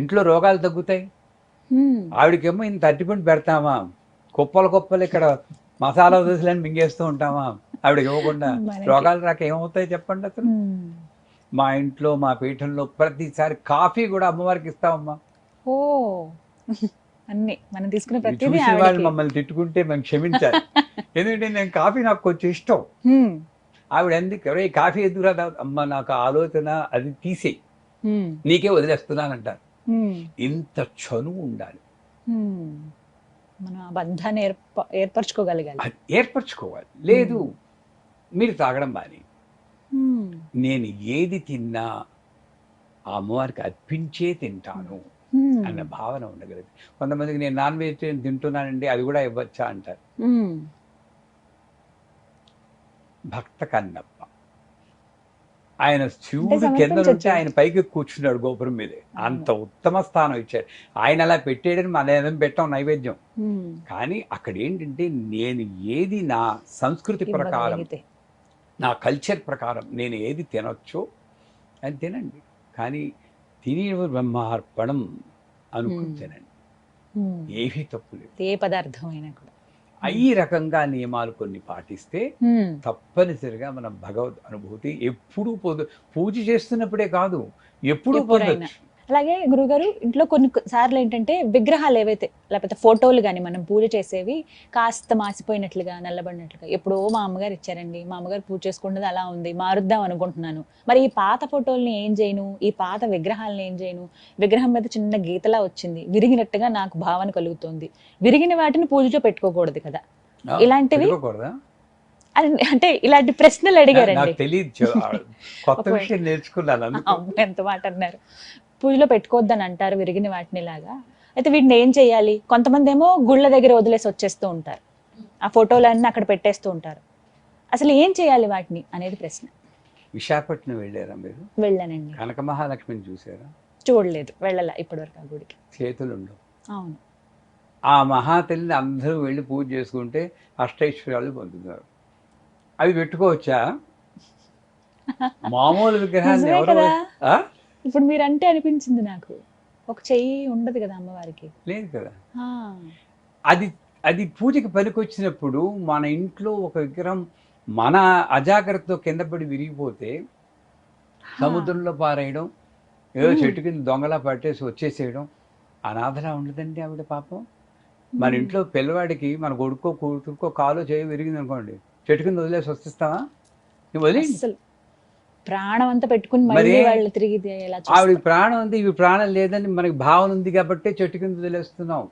Speaker 3: ఇంట్లో రోగాలు తగ్గుతాయి. ఆవిడకేమో ఇంత అరటిపండు పెడతామా, కుప్పలు ఇక్కడ మసాలా దోశలని మింగేస్తూ ఉంటామా? ఆవిడకి ఇవ్వకుండా రోగాలు రాక ఏమవుతాయి చెప్పండి అసలు? మా ఇంట్లో మా పీఠంలో ప్రతిసారి కాఫీ కూడా అమ్మవారికి ఇస్తామమ్మా.
Speaker 2: ఓ అన్ని మనం తీసుకునే ప్రతి
Speaker 3: వాళ్ళు మమ్మల్ని తిట్టుకుంటే మేము క్షమించాలి. ఎందుకంటే నేను కాఫీ నాకు కొంచెం ఇష్టం. ఆవిడ ఎందుకు ఎవరో కాఫీ ఎదురా అమ్మ, నాకు ఆలోచన అది తీసేయి, నీకే వదిలేస్తున్నానంటారు. ఇంత చనువు ఉండాలి,
Speaker 2: మనం ఆ బంధాన్ని
Speaker 3: ఏర్పరచుకోవాలి. లేదు మీరు తాగడం బాని, నేను ఏది తిన్నా ఆ అమ్మవారికి అర్పించే తింటాను. అన్న భావన ఉండగలదు. కొంతమందికి నేను నాన్ వెజిటేరియన్ తింటున్నానండి, అది కూడా ఇవ్వచ్చా అంటారు. భక్త కన్నప్ప ఆయన శివుడు కింద ఉంటే ఆయన పైకి కూర్చున్నాడు గోపురం మీదే. అంత ఉత్తమ స్థానం ఇచ్చాడు. ఆయన అలా పెట్టేయడని మన ఏదైనా పెట్టాం నైవేద్యం. కానీ అక్కడ ఏంటంటే నేను ఏది నా సంస్కృతి ప్రకారం, నా కల్చర్ ప్రకారం నేను ఏది తినొచ్చో అది తినండి. కానీ తినే బ్రహ్మార్పణం అనుకుని తినండి, ఏమీ తప్పు లేదు.
Speaker 2: ఏ పదార్థం అయినా కూడా
Speaker 3: ఈ రకంగా నియమాలు కొన్ని పాటిస్తే తప్పనిసరిగా మన భగవద్ అనుభూతి ఎప్పుడూ పూజ చేస్తున్నప్పుడే కాదు, ఎప్పుడూ పొందొచ్చు.
Speaker 2: అలాగే గురుగారు, ఇంట్లో కొన్ని సార్లు ఏంటంటే విగ్రహాలు ఏవైతే లేకపోతే ఫోటోలు కానీ మనం పూజ చేసేవి కాస్త మాసిపోయినట్లుగా, నల్లబడినట్లుగా, ఎప్పుడో మా అమ్మగారు ఇచ్చారండి, మా అమ్మగారు పూజ చేసుకున్నది అలా ఉంది, మారుద్దాం అనుకుంటున్నాను. మరి ఈ పాత ఫోటోల్ని ఏం చేయను, ఈ పాత విగ్రహాలను ఏం చేయను, విగ్రహం మీద చిన్న గీతలా వచ్చింది, విరిగినట్టుగా నాకు భావన కలుగుతుంది, విరిగిన వాటిని పూజలో పెట్టుకోకూడదు కదా, ఇలాంటివి అంటే ఇలాంటి ప్రశ్నలు అడిగారండి.
Speaker 3: తెలియదు, కొత్త విషయం నేర్చుకున్నాను.
Speaker 2: ఎంత మాట అన్నారు. పూజలో పెట్టుకోవద్దని అంటారు విరిగిన వాటిని లాగా. అయితే వీటిని ఏం చేయాలి? కొంతమంది ఏమో గుళ్ళ దగ్గర వదిలేసి వచ్చేస్తూ ఉంటారు, ఆ ఫోటోలన్నీ అక్కడ పెట్టేస్తూ ఉంటారు. అసలు ఏం చేయాలి వాటిని అనేది ప్రశ్న.
Speaker 3: విశాఖపట్నం వెళ్ళారా మీరు?
Speaker 2: వెళ్ళానండి.
Speaker 3: కనక మహాలక్ష్మిని చూసారా?
Speaker 2: చూడలేదు, వెళ్ళాల ఇప్పటివరకు ఆ గుడికి.
Speaker 3: చేతులు ఉండవు.
Speaker 2: అవును.
Speaker 3: ఆ మహాతల్లిని అందరూ వెళ్ళి పూజ చేసుకుంటే అష్టైశ్వర్యాలు పొందుతున్నారు. అవి పెట్టుకోవచ్చా? మామూలు విగ్రహాన్ని ఎవరు?
Speaker 2: ఇప్పుడు మీరు అంటే అనిపించింది నాకు, ఒక చెయ్యి ఉండదు కదా అమ్మవారికి.
Speaker 3: లేదు కదా. అది అది పూజకి పనికొచ్చినప్పుడు మన ఇంట్లో ఒక విగ్రహం మన అజాగ్రత్తతో కింద పడి విరిగిపోతే సముద్రంలో పారేయడం, ఏదో చెట్టు కింద దొంగలా పట్టేసి వచ్చేసేయడం అనాథలా ఉండదండి ఆవిడ పాపం. మన ఇంట్లో పిల్లవాడికి మన కొడుకో కూతురుకో కాలో చేయి విరిగింది అనుకోండి, చెట్టు కింద వదిలేసి వస్తావా? నువ్వు వదిలేసి
Speaker 2: ప్రాణం అంతా పెట్టుకుని వాళ్ళు తిరిగి
Speaker 3: ఆవిడ ప్రాణం ఉంది, ఇవి ప్రాణం లేదని మనకి భావన ఉంది కాబట్టి చెట్టు కింద వదిలేస్తున్నాం.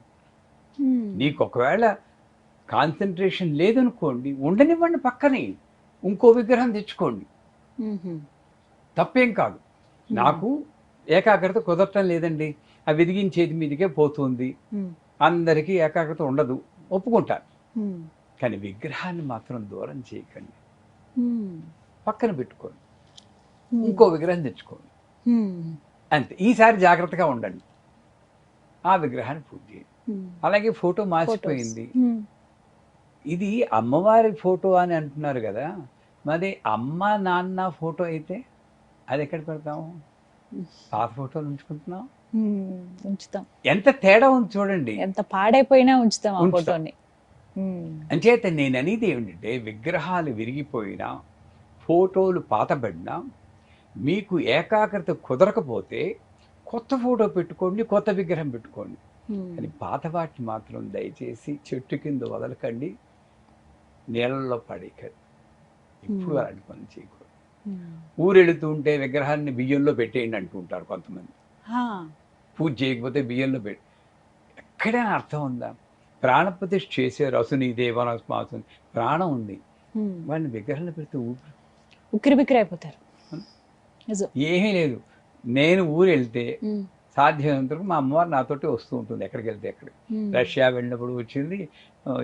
Speaker 3: నీకు ఒకవేళ కాన్సన్ట్రేషన్ లేదనుకోండి, ఉండనివ్వండి, పక్కనే ఇంకో విగ్రహం తెచ్చుకోండి, తప్పేం కాదు. నాకు ఏకాగ్రత కుదరటం లేదండి, ఆ విరిగించేది మీదికే పోతుంది, అందరికీ ఏకాగ్రత ఉండదు, ఒప్పుకుంటాను. కానీ విగ్రహాన్ని మాత్రం దూరం చేయకండి, పక్కన పెట్టుకోండి, ఇంకో విగ్రహం తెచ్చుకోండి, అంతే. ఈసారి జాగ్రత్తగా ఉండండి, ఆ విగ్రహాన్ని పూజ చేయండి. అలాగే ఫోటో మార్చిపోయింది, ఇది అమ్మవారి ఫోటో అని అంటున్నారు కదా, మరి అమ్మ నాన్న ఫోటో అయితే అది ఎక్కడ పెడతాము? పాత ఫోటోలు ఉంచుకుంటున్నాం,
Speaker 2: ఉంచుతాం.
Speaker 3: ఎంత తేడా ఉంది చూడండి,
Speaker 2: ఎంత పాడైపోయినా ఉంచుతాం ఆ ఫోటోని.
Speaker 3: అంచేత నేను అనేది ఏమిటంటే, విగ్రహాలు విరిగిపోయినా ఫోటోలు పాతబడినా మీకు ఏకాగ్రత కుదరకపోతే కొత్త ఫోటో పెట్టుకోండి, కొత్త విగ్రహం పెట్టుకోండి. కానీ పాత వాటిని మాత్రం దయచేసి చెట్టు కింద వదలకండి, నీళ్ళల్లో పడేయకండి, ఇప్పుడు అలాంటి పని చేయకూడదు. ఊరెళుతూ ఉంటే విగ్రహాన్ని బియ్యంలో పెట్టేయండి అంటుంటారు కొంతమంది. పూజ చేయకపోతే బియ్యంలో పెట్టి, ఎక్కడైనా అర్థం ఉందా? ప్రాణప్రతిష్ఠ చేశారు, అసుని దేవనస్మాసుని, ప్రాణం ఉంది, వాడిని విగ్రహాలు పెడితే
Speaker 2: ఉక్కిరి బిక్కిరి అయిపోతారు.
Speaker 3: ఏమీ లేదు. నేను ఊరు వెళ్తే సాధ్యమైనంత వరకు మా అమ్మవారు నాతోటి వస్తూ ఉంటుంది, ఎక్కడికి వెళ్తే ఎక్కడికి. రష్యా వెళ్ళినప్పుడు వచ్చింది,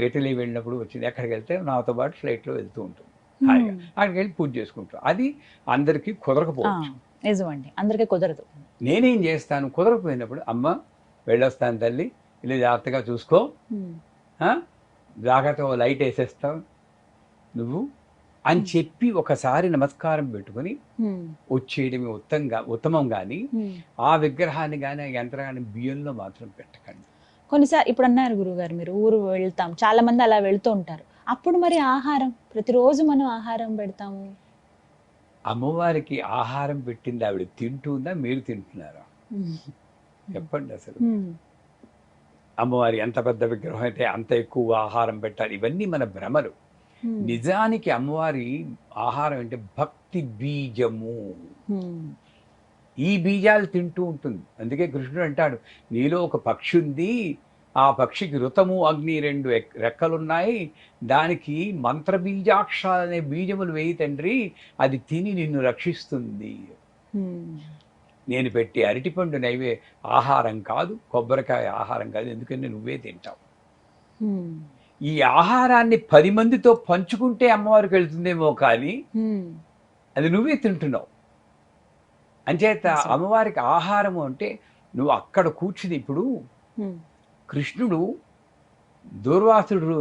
Speaker 3: ఇటలీ వెళ్ళినప్పుడు వచ్చింది, ఎక్కడికి వెళ్తే నాతో పాటు ఫ్లైట్లో వెళ్తూ ఉంటుంది, హాయిగా అక్కడికి వెళ్ళి పూజ చేసుకుంటాం. అది అందరికీ కుదరకపోవచ్చు,
Speaker 2: నిజమండి, అందరికీ కుదరదు.
Speaker 3: నేనేం చేస్తాను, కుదరకపోయినప్పుడు అమ్మ వెళ్ళొస్తాను తల్లి, ఇలా జాగ్రత్తగా చూసుకో, జాగ్రత్తగా లైట్ వేసేస్తావు నువ్వు అని చెప్పి ఒకసారి నమస్కారం పెట్టుకుని వచ్చేయడమే ఉత్తమం. కానీ ఆ విగ్రహాన్ని కానీ ఆ యంత్రాన్ని బియ్యంలో మాత్రం పెట్టకండి.
Speaker 2: కొన్నిసార్లు ఇప్పుడు అన్నారు గురువుగారు, మీరు ఊరు వెళ్తాం, చాలా మంది అలా వెళ్తూ ఉంటారు, అప్పుడు మరి ఆహారం ప్రతిరోజు మనం ఆహారం పెడతాము.
Speaker 3: అమ్మవారికి ఆహారం పెట్టింది ఆవిడ తింటుందా, మీరు తింటున్నారా? చెప్పండి. అసలు అమ్మవారి ఎంత పెద్ద విగ్రహం అయితే అంత ఎక్కువ ఆహారం పెట్టాలి, ఇవన్నీ మన భ్రమలు. నిజానికి అమ్మవారి ఆహారం అంటే భక్తి బీజము, ఈ బీజాలు తింటూ ఉంటుంది. అందుకే కృష్ణుడు అంటాడు, నీలో ఒక పక్షి ఉంది, ఆ పక్షికి ఋతము అగ్ని 2 రెక్కలున్నాయి, దానికి మంత్రబీజాక్షరాలు అనే బీజములు వేయి తండ్రి, అది తిని నిన్ను రక్షిస్తుంది. నేను పెట్టి అరటిపండు ఆహారం కాదు, కొబ్బరికాయ ఆహారం కాదు, ఎందుకంటే నువ్వే తింటావు. ఈ ఆహారాన్ని 10 మందితో పంచుకుంటే అమ్మవారికి వెళ్తుందేమో కానీ అది నువ్వే తింటున్నావు. అంచేత అమ్మవారికి ఆహారము అంటే నువ్వు అక్కడ కూర్చుని, ఇప్పుడు కృష్ణుడు దూర్వాసుడు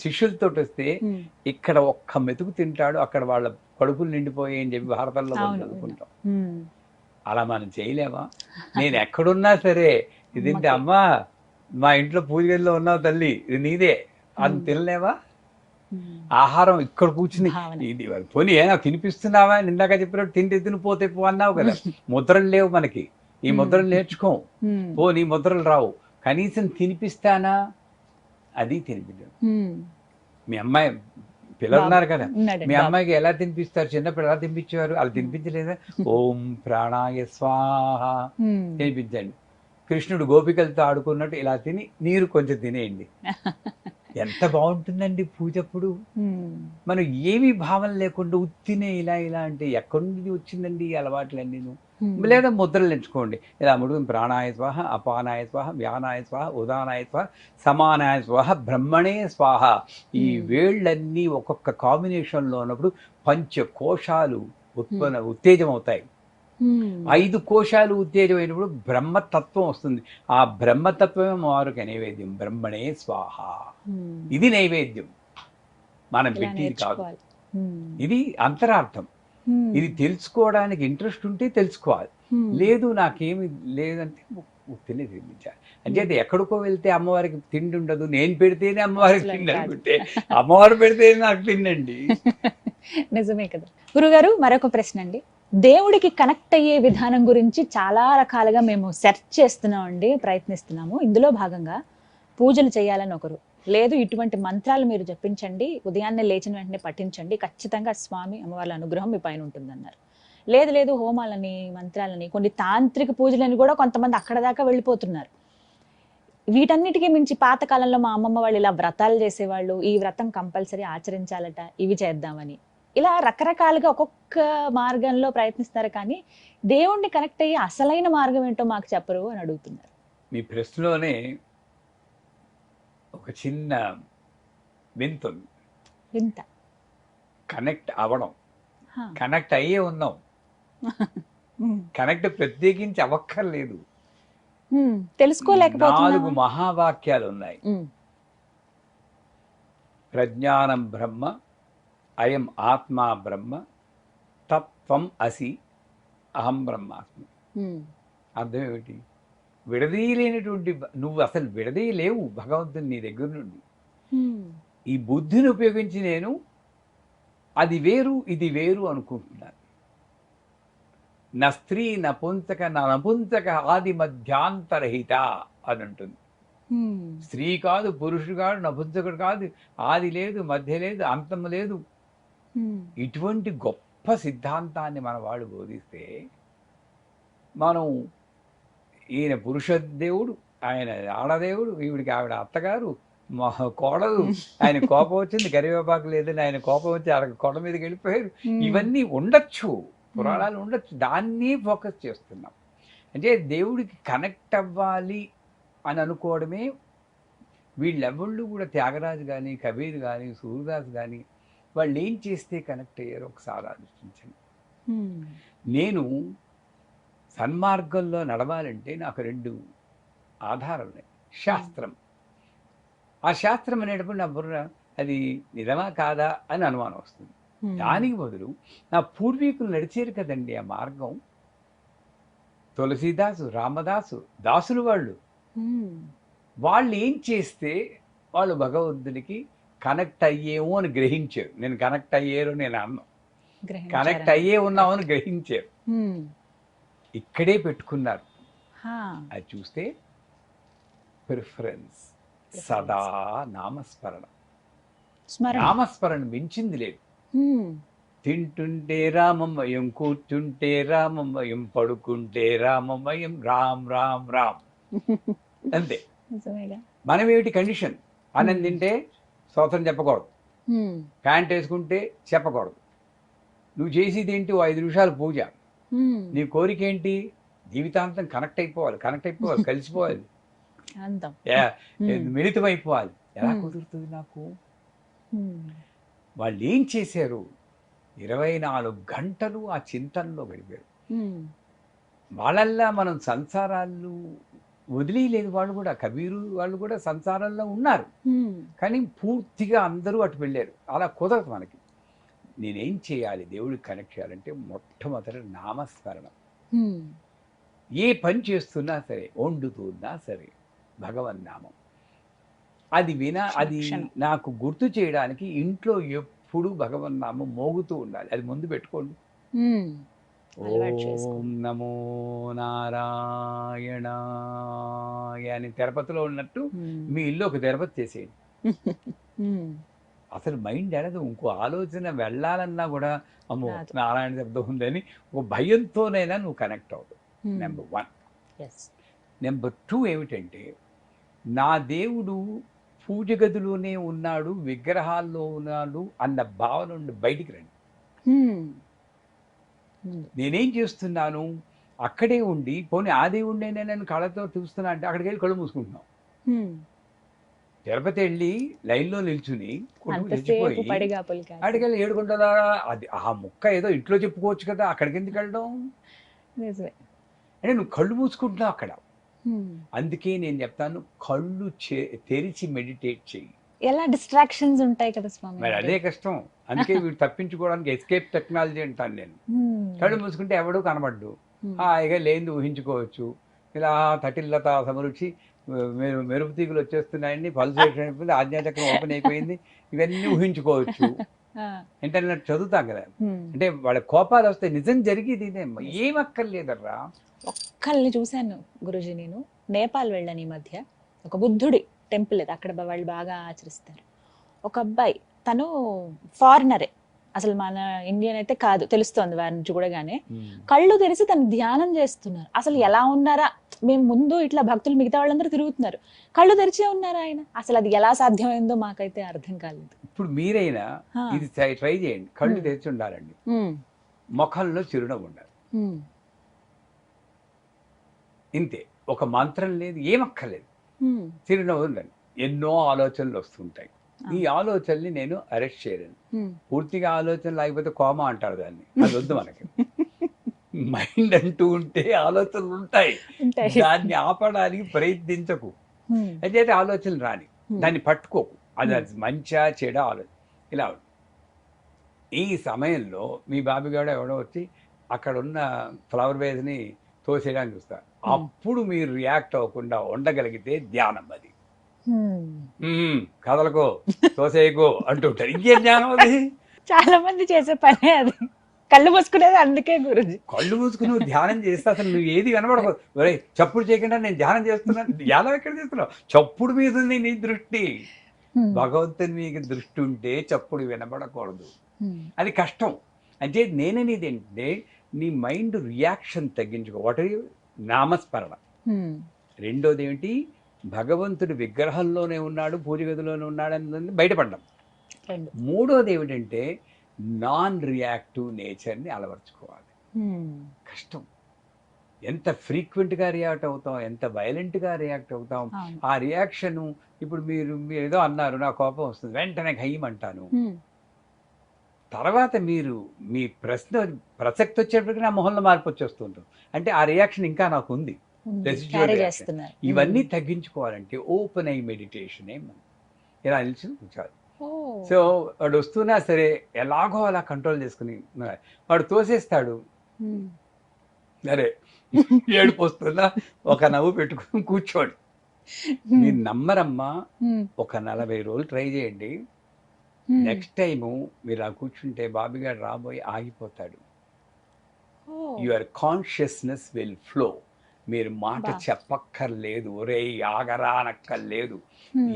Speaker 3: శిష్యులతో వస్తే ఇక్కడ ఒక్క మెతుకు తింటాడు, అక్కడ వాళ్ళ కడుపులు నిండిపోయాయి అని చెప్పి భారతంలో మనం చదువుకుంటాం. అలా మనం చేయలేమా? నేను ఎక్కడున్నా సరే, ఇదేంటి అమ్మా మా ఇంట్లో పూజ గదిలో ఉన్నావు తల్లి, ఇది నీదే అని తినలేవా? ఆహారం ఇక్కడ కూర్చుని ఇది పోనీ నాకు తినిపిస్తున్నావా, నిందాక చెప్పినట్టు తిండి తినిపోతే పో అన్నావు కదా. ముద్రలు లేవు మనకి, ఈ ముద్రలు నేర్చుకోం, పోనీ ముద్రలు రావు, కనీసం తినిపిస్తానా? అది తినిపించదు. మీ అమ్మాయి పిల్లలు ఉన్నారు కదా, మీ అమ్మాయికి ఎలా తినిపిస్తారు? చిన్నప్పుడు ఎలా తినిపించేవారు? అలా తినిపించలేదా? ఓం ప్రాణాయ స్వాహ తినిపించండి. కృష్ణుడు గోపికలతో ఆడుకున్నట్టు ఇలా తిని నీరు కొంచెం తినేయండి. ఎంత బాగుంటుందండి పూజ అప్పుడు. మనం ఏమీ భావన లేకుండా ఉత్తినే ఇలా ఇలా అంటే ఎక్కడి నుండి వచ్చిందండి ఈ అలవాట్లన్నీ? లేదా ముద్రలు ఎంచుకోండి. ఇలా ముడు ప్రాణాయ స్వాహ, అపానాయ స్వాహ, వ్యానాయ స్వాహ, ఉదానాయ స్వాహ, సమానాయ స్వాహ, బ్రహ్మణే స్వాహ. ఈ వేళ్ళన్నీ ఒక్కొక్క కాంబినేషన్లో ఉన్నప్పుడు పంచకోశాలు ఉత్తేజం అవుతాయి. 5 కోశాలు ఉత్తేజం అయినప్పుడు బ్రహ్మతత్వం వస్తుంది. ఆ బ్రహ్మతత్వమే అమ్మవారికి నైవేద్యం. బ్రహ్మణే స్వాహ. ఇది నైవేద్యం, మనం పెట్టేది కాదు. ఇది అంతరార్థం. ఇది తెలుసుకోవడానికి ఇంట్రెస్ట్ ఉంటే తెలుసుకోవాలి, లేదు నాకేమి లేదంటే ఉత్తినే తినిపించాలి. అంచేత ఎక్కడికో వెళ్తే అమ్మవారికి తిండి ఉండదు, నేను పెడితేనే అమ్మవారికి తిండి అనుకుంటే అమ్మవారు పెడితేనే నాకు తిండండి.
Speaker 2: నిజమే కదా. గురుగారు, మరొక ప్రశ్న అండి. దేవుడికి కనెక్ట్ అయ్యే విధానం గురించి చాలా రకాలుగా మేము సెర్చ్ చేస్తున్నామండి, ప్రయత్నిస్తున్నాము. ఇందులో భాగంగా పూజలు చేయాలని ఒకరు, లేదు ఇటువంటి మంత్రాలు మీరు జపించండి, ఉదయాన్నే లేచిన వెంటనే పఠించండి, ఖచ్చితంగా స్వామి అమ్మవార్ల అనుగ్రహం మీ పైన ఉంటుందన్నారు. లేదు లేదు హోమాలని, మంత్రాలని, కొన్ని తాంత్రిక పూజలని కూడా కొంతమంది అక్కడ దాకా వెళ్ళిపోతున్నారు. వీటన్నిటికీ మించి పాతకాలంలో మా అమ్మమ్మ వాళ్ళు ఇలా వ్రతాలు చేసేవాళ్ళు, ఈ వ్రతం కంపల్సరీ ఆచరించాలట, ఇవి చేద్దామని, ఇలా రకరకాలుగా ఒక్కొక్క మార్గంలో ప్రయత్నిస్తారు. కానీ దేవుణ్ణి కనెక్ట్ అయ్యి అసలైన మార్గం ఏంటో మాకు చెప్పరు అని అడుగుతున్నారు.
Speaker 3: మీ ప్రశ్నలోనే ఒక చిన్న వింత. కనెక్ట్ అవ్వడం, కనెక్ట్ అయ్యే ఉన్నాం, కనెక్ట్ ప్రత్యేకించి అవ్వక్కర్లేదు.
Speaker 2: తెలుసుకోలేకపోతున్నాం.
Speaker 3: 4 మహావాక్యాలు ఉన్నాయి. ప్రజ్ఞానం బ్రహ్మ, అయం ఆత్మా బ్రహ్మ, తత్వం అసి, అహం బ్రహ్మాస్మి. అర్థం ఏమిటి? విడదీయలేనటువంటి నువ్వు అసలు విడదీయలేవు భగవంతుని నీ దగ్గర నుండి. ఈ బుద్ధిని ఉపయోగించి నేను అది వేరు ఇది వేరు అనుకుంటున్నాను. నా స్త్రీ నపుంసక నా నపుంసక ఆది మధ్యాంతరహిత అని ఉంటుంది. స్త్రీ కాదు, పురుషుడు కాదు, నపుంసకుడు కాదు, ఆది లేదు, మధ్య లేదు, అంతం లేదు. ఇటువంటి గొప్ప సిద్ధాంతాన్ని మన వాడు బోధిస్తే మనం ఈయన పురుష దేవుడు, ఆయన ఆడదేవుడు, ఈవిడికి ఆవిడ అత్తగారు, మా కోడలు, ఆయన కోపం వచ్చింది కరివేపాకు లేదని ఆయన కోపం వచ్చి ఆడ కొండ మీదకి వెళ్ళిపోయారు. ఇవన్నీ ఉండొచ్చు, పురాణాలు ఉండొచ్చు, దాన్ని ఫోకస్ చేస్తున్నాం. అంటే దేవుడికి కనెక్ట్ అవ్వాలి అని అనుకోవడమే. వీళ్ళెవళ్ళు కూడా త్యాగరాజు కానీ, కబీర్ కానీ, సూర్యదాస్ కానీ వాళ్ళు ఏం చేస్తే కనెక్ట్ అయ్యారో ఒకసారి ఆలోచించండి. నేను సన్మార్గంలో నడవాలంటే నాకు 2 ఆధారాలు ఉన్నాయి. శాస్త్రం, ఆ శాస్త్రం అనేటప్పుడు నా బుర్ర అది నిజమా కాదా అని అనుమానం వస్తుంది. దానికి బదులు నా పూర్వీకులు నడిచేరు కదండి ఆ మార్గం. తులసీదాసు, రామదాసు, దాసులు వాళ్ళు ఏం చేస్తే వాళ్ళు భగవంతునికి కనెక్ట్ అయ్యేమో అని గ్రహించారు. నేను కనెక్ట్ అయ్యారు నేను అన్నా, కనెక్ట్ అయ్యే ఉన్నావు అని గ్రహించారు. ఇక్కడే పెట్టుకున్నారు. అది చూస్తే ప్రిఫరెన్స్ సదా నామస్మరణ. నామస్మరణ మించింది లేదు. తింటుంటే రామమయం, కూర్చుంటే రామమయం, పడుకుంటే రామమయం, రామ్ రామ్ రామ్ అంతే. మనం ఏమిటి కండిషన్? అన్నం తింటే స్తోత్రం చెప్పకూడదు, ప్యాంట్ వేసుకుంటే చెప్పకూడదు, నువ్వు చేసేది ఏంటి 5 నిమిషాలు పూజ, నీ కోరిక ఏంటి? జీవితాంతం కనెక్ట్ అయిపోవాలి, కలిసిపోవాలి,
Speaker 2: అంతం.
Speaker 3: మిళితం అయిపోవాలి. ఎలా
Speaker 2: Hmm.
Speaker 3: కుదురుతుంది నాకు? వాళ్ళు ఏం చేశారు? 24 గంటలు ఆ చింతనలో గడిపారు. వాళ్ళల్లా మనం సంసారాలు వదిలేయలేదు. వాళ్ళు కూడా, కబీరు వాళ్ళు కూడా సంసారంలో ఉన్నారు, కానీ పూర్తిగా అందరూ అటు వెళ్ళారు. అలా కుదరదు మనకి. నేనేం చేయాలి దేవుడికి కనెక్ట్ చేయాలంటే మొట్టమొదటి నామస్మరణ. ఏ పని చేస్తున్నా సరే, వండుతున్నా సరే భగవన్నామం. అది అది
Speaker 2: క్షణం.
Speaker 3: నాకు గుర్తు చేయడానికి ఇంట్లో ఎప్పుడు భగవన్నామం మోగుతూ ఉండాలి. అది ముందు పెట్టుకోండి.
Speaker 2: అలవాటు చేసుకోండి.
Speaker 3: ఓం నమో నారాయణాయ అని తిరుపతిలో ఉన్నట్టు మీ ఇల్లు ఒక తిరుపతి చేసేయండి. అసలు మైండ్ ఎడదు. ఇంకో ఆలోచన వెళ్ళాలన్నా కూడా అమ్మో
Speaker 2: రాదు.
Speaker 3: నారాయణ శబ్దం ఉందని ఒక భయంతోనైనా నువ్వు కనెక్ట్ అవుతావు. నెంబర్ 1. నెంబర్ 2 ఏమిటంటే, నా దేవుడు పూజ గదిలోనే ఉన్నాడు, విగ్రహాల్లో ఉన్నాడు అన్న భావన నుండి బయటికి రండి. నేనేం చేస్తున్నాను? అక్కడే ఉండి, పోనీ ఆ దేవుడినే నేను కళ్ళతో చూస్తున్నా అంటే అక్కడికి వెళ్ళి కళ్ళు మూసుకుంటున్నాం. తిరుపతి వెళ్ళి లైన్లో నిల్చుని
Speaker 2: అంతసేపు పడిగా
Speaker 3: అక్కడికెళ్ళి 7 గంటల అది ఆ ముక్క ఏదో ఇంట్లో చెప్పుకోవచ్చు కదా, అక్కడికి ఎందుకు వెళ్ళడం? అంటే నువ్వు కళ్ళు మూసుకుంటున్నావు అక్కడ. అందుకే నేను చెప్తాను, కళ్ళు తెరిచి మెడిటేట్ చెయ్యి.
Speaker 2: ఎలా డిస్ట్రాక్షన్స్ ఉంటాయి కదా స్వామి.
Speaker 3: మరి అదే కష్టం. అందుకే వీడు తప్పించుకోవడానికి ఎస్కేప్ టెక్నాలజీ అంటాను నేను. కళ్ళు మూసుకుంటే ఎవడూ కనబడ్డు, హాయిగా లేనిది ఊహించుకోవచ్చు. ఇలా తటిల్లత సమరుచి మెరుపు తీగులు వచ్చేస్తున్నాయని, పల్సేషన్ అయిపోయింది, ఆజ్ఞాచక్రం ఓపెన్ అయిపోయింది, ఇవన్నీ ఊహించుకోవచ్చు. ఇంటర్నెట్ చదువుతాం కదా. అంటే వాళ్ళ కోపాలు వస్తే నిజం జరిగేది ఇదే. ఏమక్కర్లేదర్రా.
Speaker 2: ఒక్కళ్ళని చూశాను గురుజీ, నేను నేపాల్ వెళ్ళాను ఈ మధ్య. ఒక బుద్ధుడి టెంపుల్ అది, అక్కడ వాళ్ళు బాగా ఆచరిస్తారు. ఒక అబ్బాయి, తను ఫారినరే, అసలు మన ఇండియన్ అయితే కాదు, తెలుస్తోంది వారిని చూడగానే. కళ్ళు తెరిచి తను ధ్యానం చేస్తున్నారు. అసలు ఎలా ఉన్నారా? మేము ముందు ఇట్లా భక్తులు మిగతా వాళ్ళందరూ తిరుగుతున్నారు, కళ్ళు తెరిచే ఉన్నారు ఆయన. అసలు అది ఎలా సాధ్యమైందో మాకైతే అర్థం కాలేదు.
Speaker 3: ఇప్పుడు మీరైనా ఇది ట్రై చేయండి. కళ్ళు తెరిచి ఉండాలండి, ముఖంలో చిరునవ్వు ఉండాలి, ఇంతే. ఒక మంత్రం లేదు, ఏమక్కర్లేదు, చిరునవ్వు ఉండాలి. ఎన్నో ఆలోచనలు వస్తుంటాయి. ఈ ఆలోచనని నేను అరెస్ట్ చేయలేను. పూర్తిగా ఆలోచన లేకపోతే కోమా అంటారు దాన్ని, అది వద్దు మనకి. మైండ్ అంటూ ఉంటే ఆలోచనలు ఉంటాయి, దాన్ని ఆపడానికి ప్రయత్నించకు. అయితే ఆలోచనలు రాని, దాన్ని పట్టుకోకు. అది మంచిగా చెడ ఆలోచన ఇలా. ఈ సమయంలో మీ బాబిగాడు ఎవడో వచ్చి అక్కడ ఉన్న ఫ్లవర్ వేజ్ని తోసేయడానికి చూస్తారు. అప్పుడు మీరు రియాక్ట్ అవ్వకుండా ఉండగలిగితే ధ్యానం. అది కదలకో, తోసేయకో అంటుంటారు. ఇంకేం ధ్యానం అది?
Speaker 2: చాలా మంది చేసే పనే అది, కళ్ళు మూసుకునేది. అందుకే గురుజీ,
Speaker 3: కళ్ళు మూసుకుని నువ్వు ధ్యానం చేస్తే అసలు నువ్వు ఏది వినబడకూడదు. ఒరే చప్పుడు చేయకుండా నేను ధ్యానం చేస్తున్నాను, ధ్యానం ఎక్కడ చేస్తున్నావు? చప్పుడు మీద ఉంది నీ దృష్టి. భగవంతుని మీకు దృష్టి ఉంటే చప్పుడు వినబడకూడదు. అది కష్టం. అంటే నేననేది ఏంటంటే, నీ మైండ్ రియాక్షన్ తగ్గించుకో. ఒకటి నామస్మరణ, రెండోది ఏమిటి, భగవంతుడు విగ్రహంలోనే ఉన్నాడు, పూజ గదిలోనే ఉన్నాడు అని బయటపడ్డాం. మూడోది ఏమిటంటే, నాన్ రియాక్టివ్ నేచర్ని అలవర్చుకోవాలి. కష్టం. ఎంత ఫ్రీక్వెంట్గా రియాక్ట్ అవుతాం, ఎంత వైలెంట్గా రియాక్ట్ అవుతాం. ఆ రియాక్షన్, ఇప్పుడు మీరు ఏదో అన్నారు, నా కోపం వస్తుంది, వెంటనే భయమంటాను. తర్వాత మీరు మీ ప్రసక్తి వచ్చేటప్పటికి నా మొహంలో మార్పు వచ్చేస్తుంటాం. అంటే ఆ రియాక్షన్ ఇంకా నాకు ఉంది. ఇవన్నీ తగ్గించుకోవాలంటే ఓపెన్ ఐ మెడిటేషనే మనం ఇలా నిలిచి కూర్చోవాలి. సో వాడు వస్తున్నా సరే ఎలాగో అలా కంట్రోల్ చేసుకుని, వాడు తోసేస్తాడు, సరే ఏడుపు వస్తున్నా ఒక నవ్వు పెట్టుకుని కూర్చోండి. మీరు నమ్మరమ్మా, ఒక 40 రోజులు ట్రై చేయండి. నెక్స్ట్ టైము మీరు ఆ కూర్చుంటే బాబిగాడు రాబోయి ఆగిపోతాడు. Your consciousness will flow. మీరు మాట చెప్పక్కర్లేదు, ఒరే ఆగరా అనక్కర్లేదు.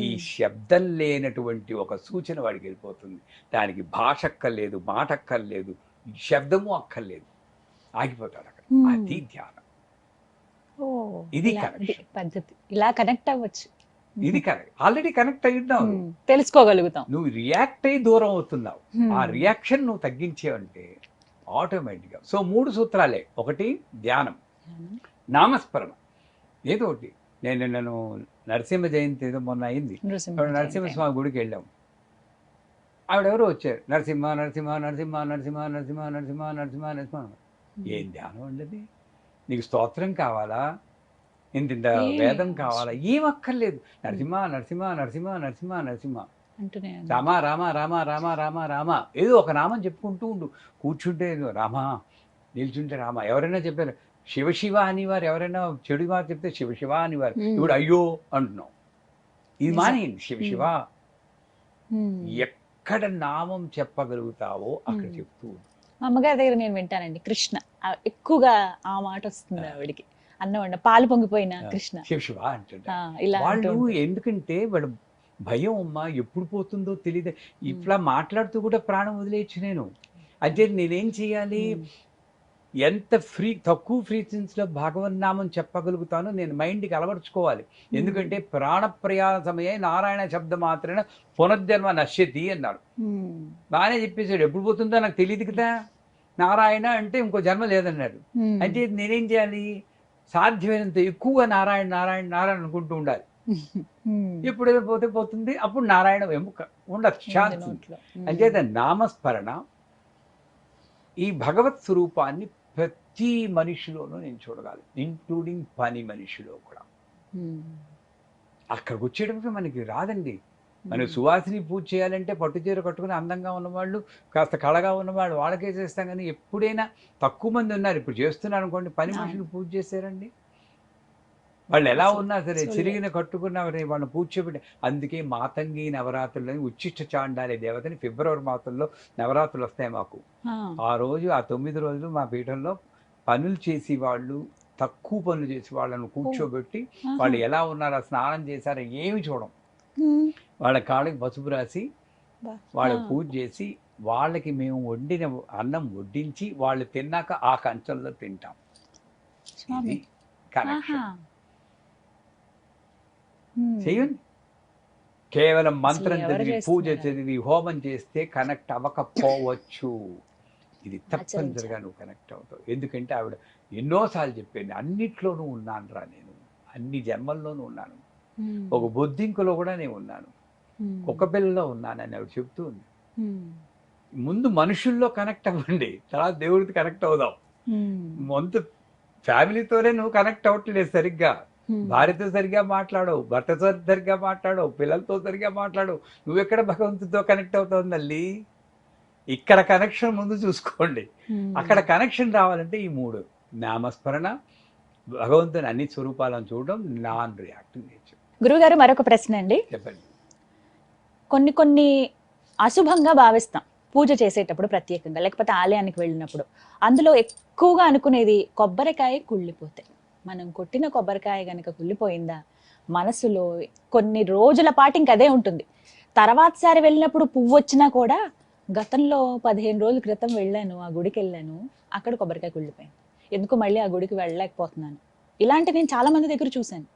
Speaker 3: ఈ శబ్దం లేనటువంటి ఒక సూచన వాడికి వెళ్ళిపోతుంది. దానికి భాష అక్కర్లేదు, మాట అక్కర్లేదు, శబ్దము అక్కర్లేదు, ఆగిపోతాడు అక్కడ. అది ధ్యానం. ఇది
Speaker 2: పద్ధతి, ఇలా కనెక్ట్ అవ్వచ్చు.
Speaker 3: ఇది కరెక్ట్. ఆల్రెడీ కనెక్ట్ అయ్యున్నావు,
Speaker 2: తెలుసుకోగలుగుతాం.
Speaker 3: నువ్వు రియాక్ట్ అయ్యి దూరం అవుతున్నావు. ఆ రియాక్షన్ నువ్వు తగ్గించేవంటే ఆటోమేటిక్గా. సో 3 సూత్రాలే. ఒకటి ధ్యానం, నామస్మరణ, ఏదో ఒకటి. నేను నరసింహ జయంతి ఏదో మొన్న అయింది, నరసింహస్వామి గుడికి వెళ్ళాం. ఆవిడెవరో వచ్చారు, నరసింహ నరసింహ నరసింహ నరసింహ నరసింహ నరసింహ నరసింహ నరసింహ. ఏం ధ్యానం అండి? నీకు స్తోత్రం కావాలా, ఇంత వేదం కావాలా, ఏం అక్కర్లేదు. నరసింహ నరసింహ నరసింహ నరసింహ నరసింహ, రామ రామ రామ రామ రామ రామ, ఏదో ఒక నామం చెప్పుకుంటూ ఉండు. కూర్చుంటే ఏదో రామ, నిల్చుంటే రామ. ఎవరైనా చెప్పారు శివశివ అనేవారు, ఎవరైనా చెడు మాట చెప్తే శివశివ అనేవారు. ఇప్పుడు అయ్యో అంటున్నాం. ఇది మానేయండి. శివశివ, ఎక్కడ నామం చెప్పగలుగుతావో అక్కడ చెప్తూ ఉండు.
Speaker 2: మా అమ్మగారి దగ్గర నేను వింటానండి కృష్ణ, ఎక్కువగా ఆ మాట వస్తుంది ఆవిడికి. అన్నం వండ పాలు పొంగిపోయిన కృష్ణ,
Speaker 3: శివశివ అంటుంటా.
Speaker 2: ఇలా
Speaker 3: వాళ్ళు ఎందుకంటే వాడు భయం, అమ్మా ఎప్పుడు పోతుందో తెలియదు. ఇట్లా మాట్లాడుతూ కూడా ప్రాణం వదిలేయచ్చు నేను. అంటే నేనేం చేయాలి, ఎంత తక్కువ ఫ్రీక్వెన్సీలో భగవన్నామం చెప్పగలుగుతానో నేను మైండ్కి అలవర్చుకోవాలి. ఎందుకంటే ప్రాణప్రయాణ సమయే నారాయణ శబ్ద మాత్రమే పునర్జన్మ నశ్యతి అన్నాడు. బాగానే చెప్పేశాడు. ఎప్పుడు పోతుందో నాకు తెలియదు కదా, నారాయణ అంటే ఇంకో జన్మ లేదన్నాడు. అంటే నేనేం చేయాలి, సాధ్యమైనంత ఎక్కువగా నారాయణ నారాయణ నారాయణ అనుకుంటూ ఉండాలి. ఎప్పుడైనా పోతే పోతుంది, అప్పుడు నారాయణ ఉండదు ఛాన్స్. అంటే నామస్మరణ, ఈ భగవత్ స్వరూపాన్ని ప్రతి మనిషిలోనూ నేను చూడగలను, ఇంక్లూడింగ్ పని మనిషిలో కూడా. అక్కడికి వచ్చేటప్పుడు మనకి రాదండి. మనం సువాసిని పూజ చేయాలంటే పట్టుచీర కట్టుకుని అందంగా ఉన్నవాళ్ళు, కాస్త కళగా ఉన్నవాళ్ళు వాళ్ళకే చేస్తాం. కానీ ఎప్పుడైనా తక్కువ మంది ఉన్నారు. ఇప్పుడు చేస్తున్నారు అనుకోండి, పని మనుషులు పూజ చేశారండి. వాళ్ళు ఎలా ఉన్నా సరే చిరిగిన కట్టుకున్న వాళ్ళని పూజ చేపట్టి. అందుకే మాతంగి నవరాత్రులని ఉచ్చిష్ట చాండాలి దేవతని ఫిబ్రవరి మాసంలో నవరాత్రులు వస్తాయి మాకు. ఆ రోజు ఆ 9 రోజులు మా పీఠంలో పనులు చేసి వాళ్ళు, తక్కువ పనులు చేసి వాళ్ళను కూర్చోబెట్టి వాళ్ళు ఎలా ఉన్నారో, స్నానం చేశారో ఏమి చూడం, వాళ్ళ కాళ్ళకి పసుపు రాసి వాళ్ళకి పూజ చేసి వాళ్ళకి మేము వండిన అన్నం వడ్డించి వాళ్ళు తిన్నాక ఆ కంచంలో తింటాం. ఇది కనెక్షన్. చేయండి. కేవలం మంత్రం చదివి పూజ చదివి హోమం చేస్తే కనెక్ట్ అవ్వకపోవచ్చు. ఇది తప్పనిసరిగా నువ్వు కనెక్ట్ అవుతావు. ఎందుకంటే ఆవిడ ఎన్నోసార్లు చెప్పింది, అన్నిట్లోనూ ఉన్నాను రా నేను, అన్ని జన్మల్లోనూ ఉన్నాను, ఒక బొద్దింకులో కూడా నేను ఉన్నాను, కుక్కపిల్లలో ఉన్నానని ఆవిడ చెప్తూ ఉంది. ముందు మనుషుల్లో కనెక్ట్ అవ్వండి, తర్వాత దేవుడికి కనెక్ట్ అవుదాం. ముందు ఫ్యామిలీతోనే నువ్వు కనెక్ట్ అవ్వట్లేదు సరిగ్గా. భార్యతో సరిగ్గా మాట్లాడవు, భర్తతో సరిగ్గా మాట్లాడవు, పిల్లలతో సరిగ్గా మాట్లాడవు. నువ్వెక్కడ భగవంతుడితో కనెక్ట్ అవుతావు తల్లి? ఇక్కడ కనెక్షన్ ముందు చూసుకోండి. అక్కడ కనెక్షన్ రావాలంటే ఈ 3: నామస్మరణ, భగవంతుని అన్ని స్వరూపాలను చూడడం, నాన్ రియాక్టివ్ నేచర్.
Speaker 2: గురుగారు, మరొక ప్రశ్న అండి.
Speaker 3: చెప్పండి.
Speaker 2: కొన్ని అశుభంగా భావిస్తాం పూజ చేసేటప్పుడు, ప్రత్యేకంగా లేకపోతే ఆలయానికి వెళ్ళినప్పుడు. అందులో ఎక్కువగా అనుకునేది కొబ్బరికాయ కుళ్ళిపోతే. మనం కొట్టిన కొబ్బరికాయ కనుక కుళ్ళిపోయిందా, మనసులో కొన్ని రోజుల పాటు ఇంక అదే ఉంటుంది. తర్వాత సారి వెళ్ళినప్పుడు పువ్వు వచ్చినా కూడా, గతంలో 15 రోజుల క్రితం వెళ్ళాను, ఆ గుడికి వెళ్ళాను, అక్కడ కొబ్బరికాయ కుళ్ళిపోయింది, ఎందుకు మళ్ళీ ఆ గుడికి వెళ్ళలేకపోతున్నాను. ఇలాంటి నేను చాలా మంది దగ్గర చూశాను.